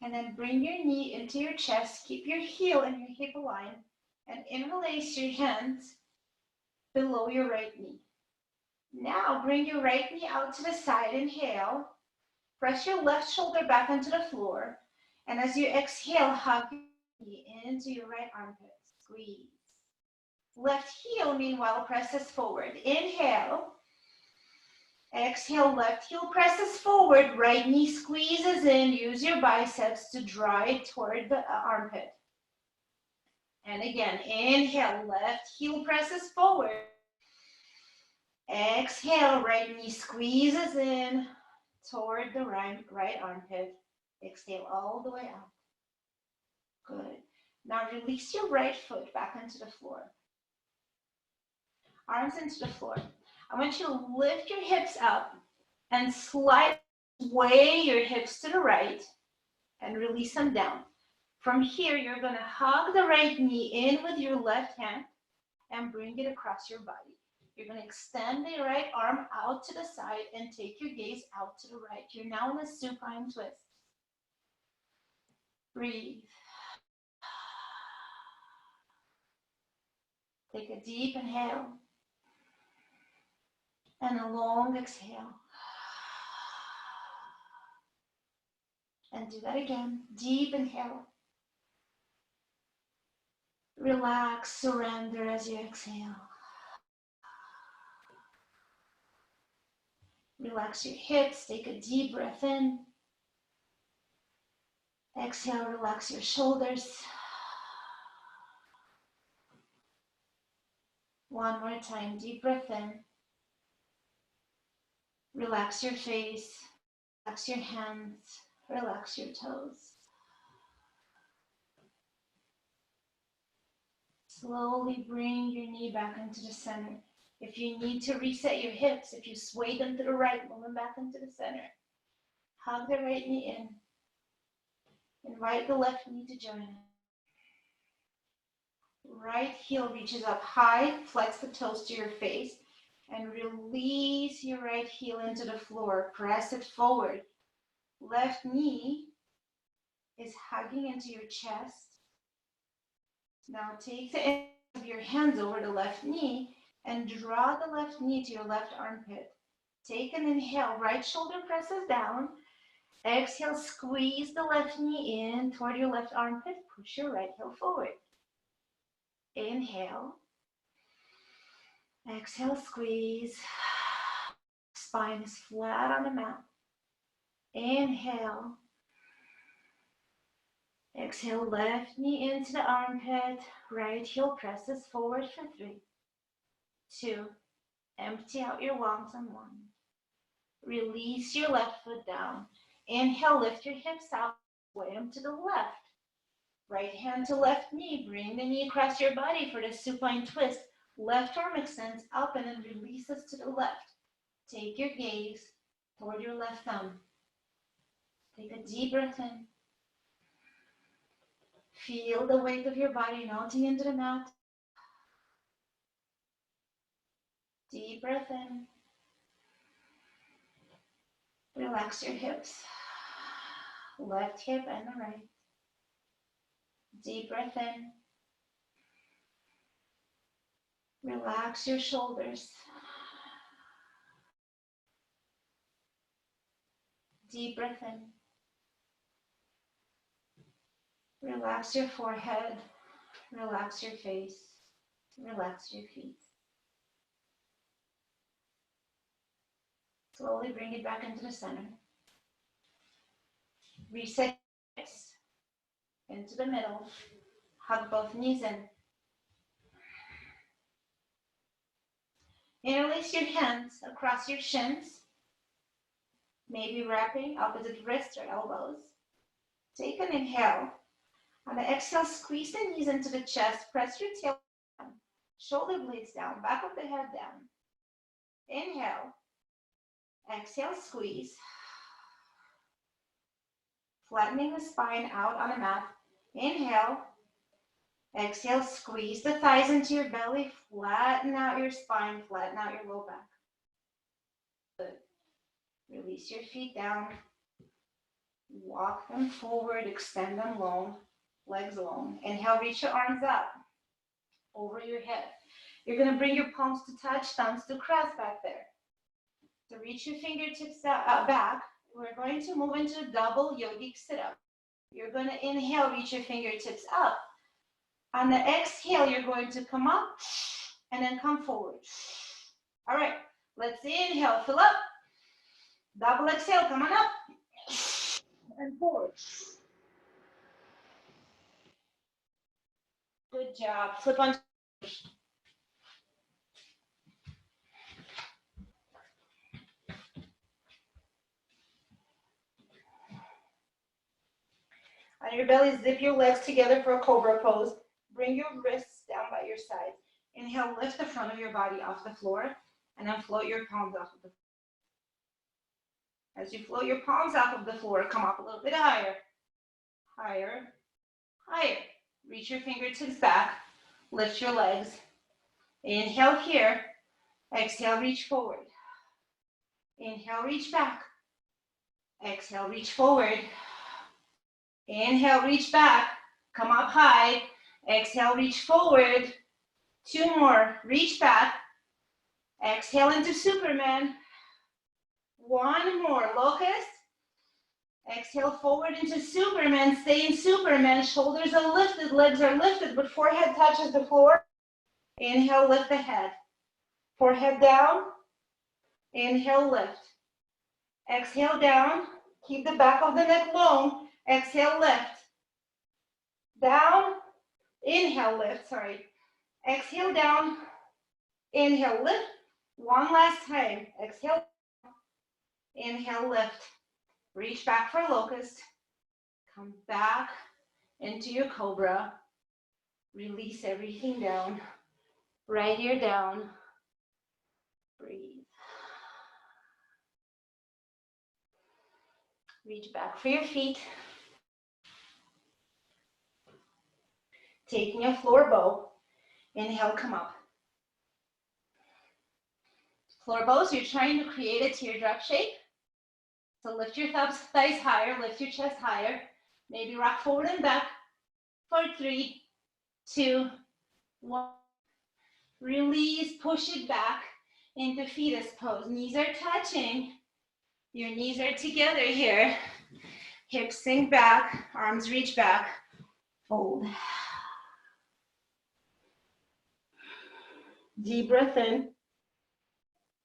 and then bring your knee into your chest. Keep your heel and your hip aligned and interlace your hands below your right knee. Now bring your right knee out to the side. Inhale. Press your left shoulder back onto the floor. And as you exhale, hug your knee into your right armpit. Squeeze. Left heel, meanwhile, presses forward. Inhale. Exhale, left heel presses forward. Right knee squeezes in. Use your biceps to draw it toward the armpit. And again, inhale, left heel presses forward. Exhale, right knee squeezes in toward the right armpit. Exhale all the way out. Good. Now release your right foot back into the floor. Arms into the floor. I want you to lift your hips up and slightly sway your hips to the right and release them down. From here, you're going to hug the right knee in with your left hand and bring it across your body. You're going to extend the right arm out to the side and take your gaze out to the right. You're now in a supine twist. Breathe. Take a deep inhale and a long exhale. And do that again. Deep inhale. Relax, surrender as you exhale. Relax your hips. Take a deep breath in. Exhale, relax your shoulders. One more time, deep breath in. Relax your face, relax your hands, relax your toes. Slowly bring your knee back into the center. If you need to reset your hips, if you sway them to the right, move them back into the center. Hug the right knee in. Invite the left knee to join it. Right heel reaches up high, flex the toes to your face, and release your right heel into the floor. Press it forward. Left knee is hugging into your chest. Now take the end of your hands over the left knee and draw the left knee to your left armpit. Take an inhale, right shoulder presses down. Exhale, squeeze the left knee in toward your left armpit. Push your right heel forward. Inhale. Exhale, squeeze. Spine is flat on the mat. Inhale. Exhale, left knee into the armpit. Right heel presses forward for 3, 2. Empty out your lungs on 1. Release your left foot down. Inhale, lift your hips out. Sway them to the left. Right hand to left knee. Bring the knee across your body for the supine twist. Left arm extends up and then releases to the left. Take your gaze toward your left thumb. Take a deep breath in. Feel the weight of your body melting into the mat. Deep breath in. Relax your hips. Left hip and the right. Deep breath in. Relax your shoulders. Deep breath in. Relax your forehead. Relax your face. Relax your feet. Slowly bring it back into the center. Reset into the middle. Hug both knees in. Interlace your hands across your shins, maybe wrapping opposite wrists or elbows. Take an inhale. On the exhale, squeeze the knees into the chest. Press your tail down. Shoulder blades down. Back of the head down. Inhale. Exhale, squeeze. Flattening the spine out on the mat. Inhale. Exhale, squeeze the thighs into your belly. Flatten out your spine. Flatten out your low back. Good. Release your feet down. Walk them forward. Extend them long. Legs long. Inhale, reach your arms up over your head. You're going to bring your palms to touch, thumbs to cross back there. So reach your fingertips back. We're going to move into a double yogic sit-up. You're going to inhale, reach your fingertips up. On the exhale, you're going to come up and then come forward. All right, let's inhale, fill up. Double exhale, come on up and forward. Good job. Flip on. On your belly, zip your legs together for a cobra pose. Bring your wrists down by your sides. Inhale, lift the front of your body off the floor, and then float your palms off of the floor. As you float your palms off of the floor, come up a little bit higher. Higher, higher. Reach your fingertips back. Lift your legs. Inhale here. Exhale, reach forward. Inhale, reach back. Exhale, reach forward. Inhale, reach back. Come up high. Exhale, reach forward. 2 more. Reach back. Exhale into Superman. 1 more. Locust. Exhale forward into Superman. Stay in Superman. Shoulders are lifted. Legs are lifted, but forehead touches the floor. Inhale, lift the head. Forehead down. Inhale, lift. Exhale down. Keep the back of the neck long. Exhale, lift. Down. Inhale, lift. Sorry. Exhale down. Inhale, lift. 1 last time. Exhale. Inhale, lift. Reach back for locust. Come back into your cobra. Release everything down. Right ear down. Breathe. Reach back for your feet. Taking a floor bow. Inhale, come up. Floor bows, you're trying to create a teardrop shape. So lift your thighs higher, lift your chest higher. Maybe rock forward and back for 3, 2, 1. Release, push it back into fetus pose. Knees are touching. Your knees are together here. Hips sink back, arms reach back. Fold. Deep breath in.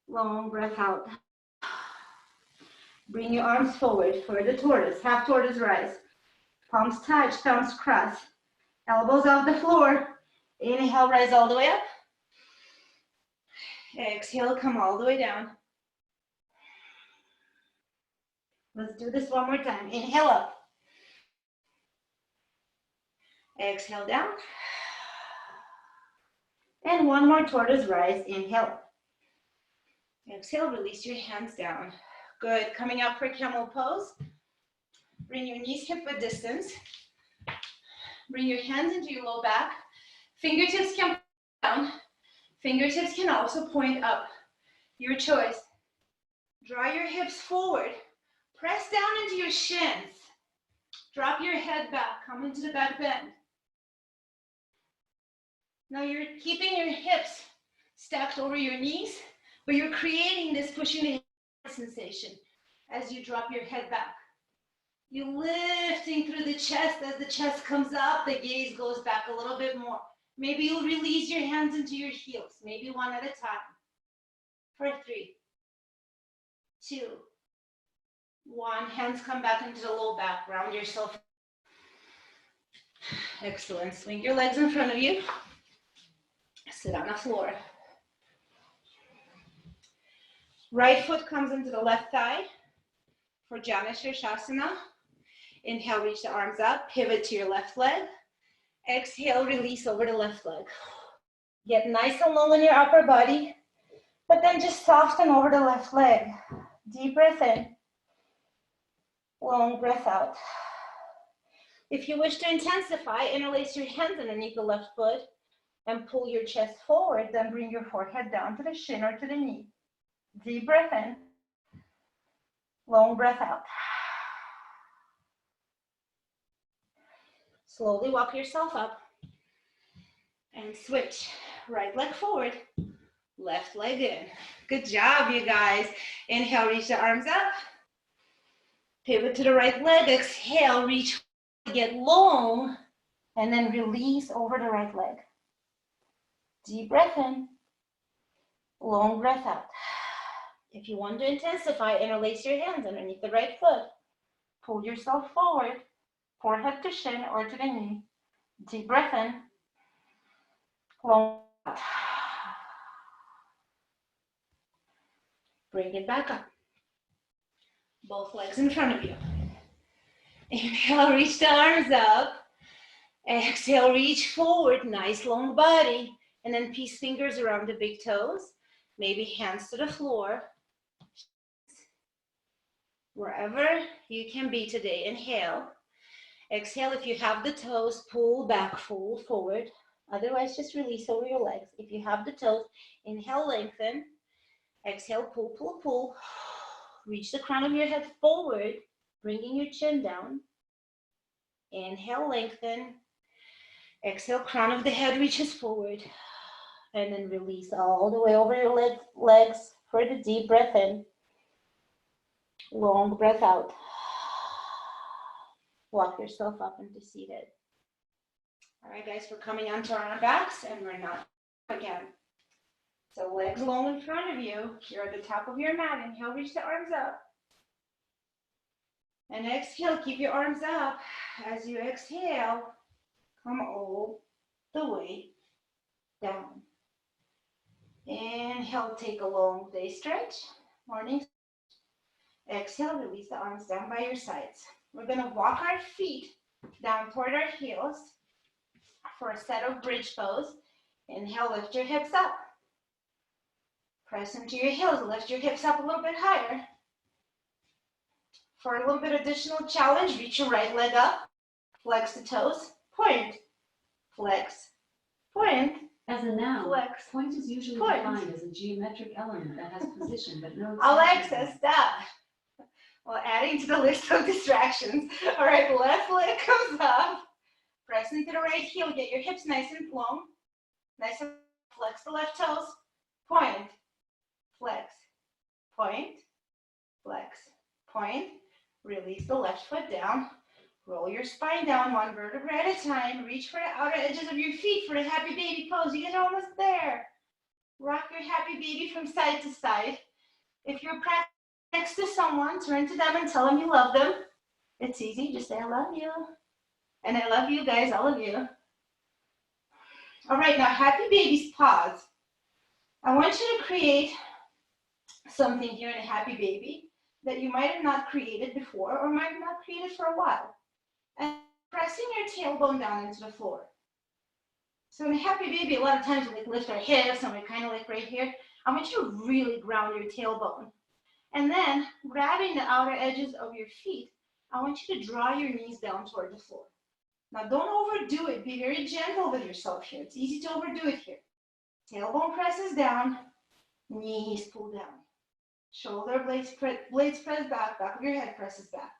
Long breath out. Bring your arms forward for the tortoise. Half tortoise rise. Palms touch, thumbs cross. Elbows off the floor. Inhale, rise all the way up. Exhale, come all the way down. Let's do this 1 more time. Inhale up. Exhale down. And 1 more tortoise rise. Inhale up. Exhale, release your hands down. Good. Coming up for camel pose. Bring your knees hip width distance. Bring your hands into your low back. Fingertips can point down. Fingertips can also point up. Your choice. Draw your hips forward. Press down into your shins. Drop your head back. Come into the back bend. Now you're keeping your hips stacked over your knees, but you're creating this pushing the sensation as you drop your head back. You're lifting through the chest. As the chest comes up, the gaze goes back a little bit more. Maybe you'll release your hands into your heels, maybe 1 at a time. For 3, 2, 1. Hands come back into the low back. Round yourself. Excellent. Swing your legs in front of you. Sit on the floor. Right foot comes into the left thigh for Jana Shirshasana. Inhale, reach the arms up, pivot to your left leg. Exhale, release over the left leg. Get nice and long in your upper body, but then just soften over the left leg. Deep breath in, long breath out. If you wish to intensify, interlace your hands underneath the left foot and pull your chest forward, then bring your forehead down to the shin or to the knee. Deep breath in, long breath out. Slowly walk yourself up and switch. Right leg forward, left leg in. Good job, you guys. Inhale, reach the arms up. Pivot to the right leg. Exhale, reach, get long. And then release over the right leg. Deep breath in. Long breath out. If you want to intensify, interlace your hands underneath the right foot. Pull yourself forward, forehead to shin or to the knee. Deep breath in. Long breath out. Bring it back up. Both legs in front of you. Inhale, reach the arms up. Exhale, reach forward, nice long body. And then peace fingers around the big toes. Maybe hands to the floor. Wherever you can be today, inhale. Exhale, if you have the toes, pull back, fold forward. Otherwise, just release over your legs. If you have the toes, inhale, lengthen. Exhale, pull, pull, pull. Reach the crown of your head forward, bringing your chin down. Inhale, lengthen. Exhale, crown of the head reaches forward. And then release all the way over your legs for the deep breath in. Long breath out. Walk yourself up into seated. All right, guys, we're coming onto our backs and we're not again. So legs long in front of you. You're at the top of your mat. Inhale, reach the arms up. And exhale, keep your arms up. As you exhale, come all the way down. Inhale, take a long day stretch. Morning. Exhale, release the arms down by your sides. We're going to walk our feet down toward our heels for a set of bridge pose. Inhale, lift your hips up. Press into your heels, lift your hips up a little bit higher. For a little bit additional challenge, reach your right leg up, flex the toes, point, flex, point. As a noun, flex, point is usually point. defined as a geometric element that has position but no Alexa, stop. Well, adding to the list of distractions. All right, left leg comes up. Press into the right heel. Get your hips nice and long. Nice and flex the left toes. Point, flex, point, flex, point. Release the left foot down. Roll your spine down one vertebra at a time. Reach for the outer edges of your feet for the happy baby pose. You guys are almost there. Rock your happy baby from side to side. If you're practicing next to someone, turn to them and tell them you love them. It's easy, just say I love you. And I love you guys, all of you. All right, now happy babies, pause. I want you to create something here in a happy baby that you might have not created before or might have not created for a while. And pressing your tailbone down into the floor. So in a happy baby, a lot of times we lift our hips and we kind of like right here. I want you to really ground your tailbone. And then grabbing the outer edges of your feet, I want you to draw your knees down toward the floor. Now don't overdo it. Be very gentle with yourself here. It's easy to overdo it here. Tailbone presses down, knees pull down. Shoulder blades press back, back of your head presses back.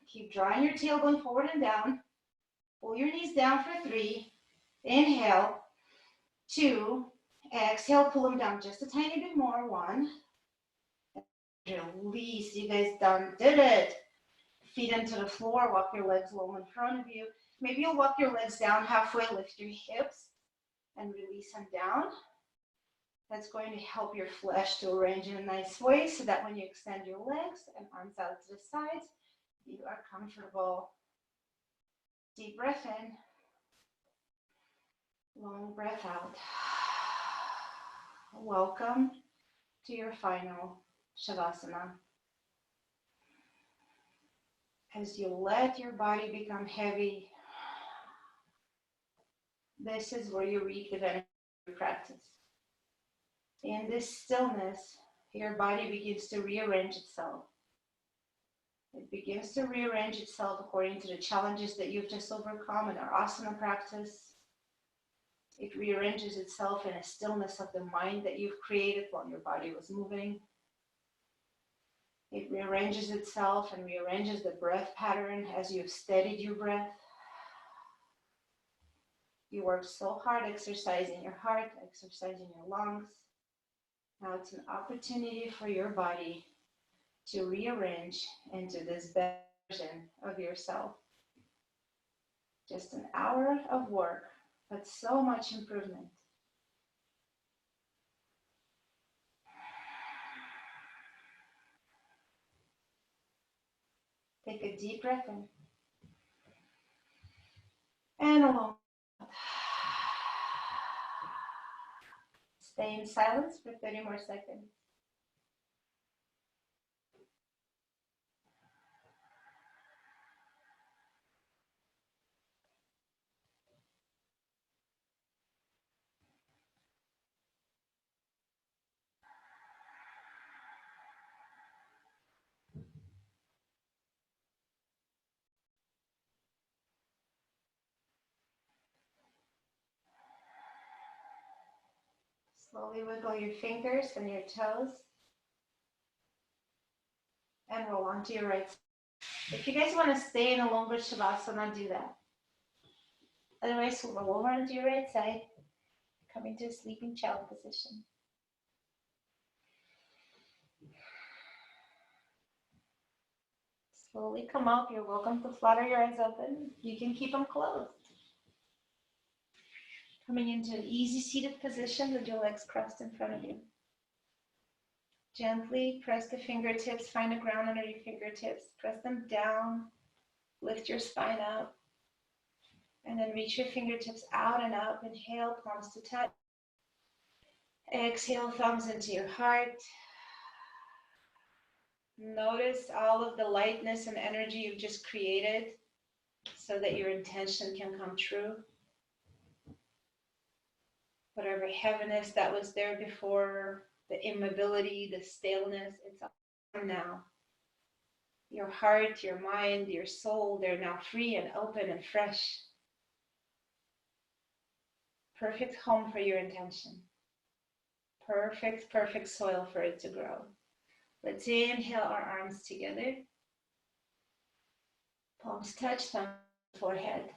Keep drawing your tailbone forward and down. Pull your knees down for 3. Inhale. 2. Exhale, pull them down just a tiny bit more. 1. Release. You guys did it. Feet into the floor. Walk your legs low in front of you. Maybe you'll walk your legs down halfway. Lift your hips and release them down. That's going to help your flesh to arrange in a nice way so that when you extend your legs and arms out to the sides, you are comfortable. Deep breath in. Long breath out. Welcome to your final Shavasana. As you let your body become heavy, this is where you reap the benefit of your practice. In this stillness, your body begins to rearrange itself. It begins to rearrange itself according to the challenges that you've just overcome in our asana practice. It rearranges itself in a stillness of the mind that you've created while your body was moving. It rearranges itself and rearranges the breath pattern as you've steadied your breath. You worked so hard exercising your heart, exercising your lungs. Now it's an opportunity for your body to rearrange into this better version of yourself. Just an hour of work, but so much improvement. Take a deep breath in. And a long breath. Stay in silence for 30 more seconds. Slowly wiggle your fingers and your toes and roll onto your right side. If you guys want to stay in a longer Shavasana, do that. Otherwise, we'll roll over onto your right side, come into a sleeping child position. Slowly come up. You're welcome to flutter your eyes open. You can keep them closed. Coming into an easy seated position with your legs crossed in front of you. Gently press the fingertips, find a ground under your fingertips. Press them down, lift your spine up, and then reach your fingertips out and up. Inhale, palms to touch. Exhale, thumbs into your heart. Notice all of the lightness and energy you've just created so that your intention can come true. Whatever heaviness that was there before, the immobility, the staleness, it's all gone now. Your heart, your mind, your soul, they're now free and open and fresh. Perfect home for your intention. Perfect, perfect soil for it to grow. Let's inhale our arms together. Palms touch, thumb forehead.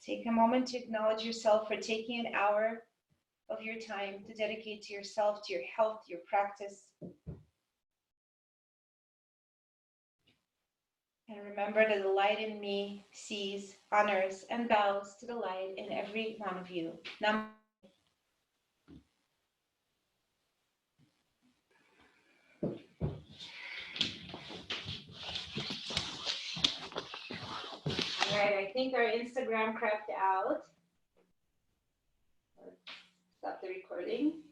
Take a moment to acknowledge yourself for taking an hour of your time to dedicate to yourself, to your health, your practice. And remember that the light in me sees, honors, and bows to the light in every one of you. Namaste. All right, I think our Instagram crapped out. Stop the recording.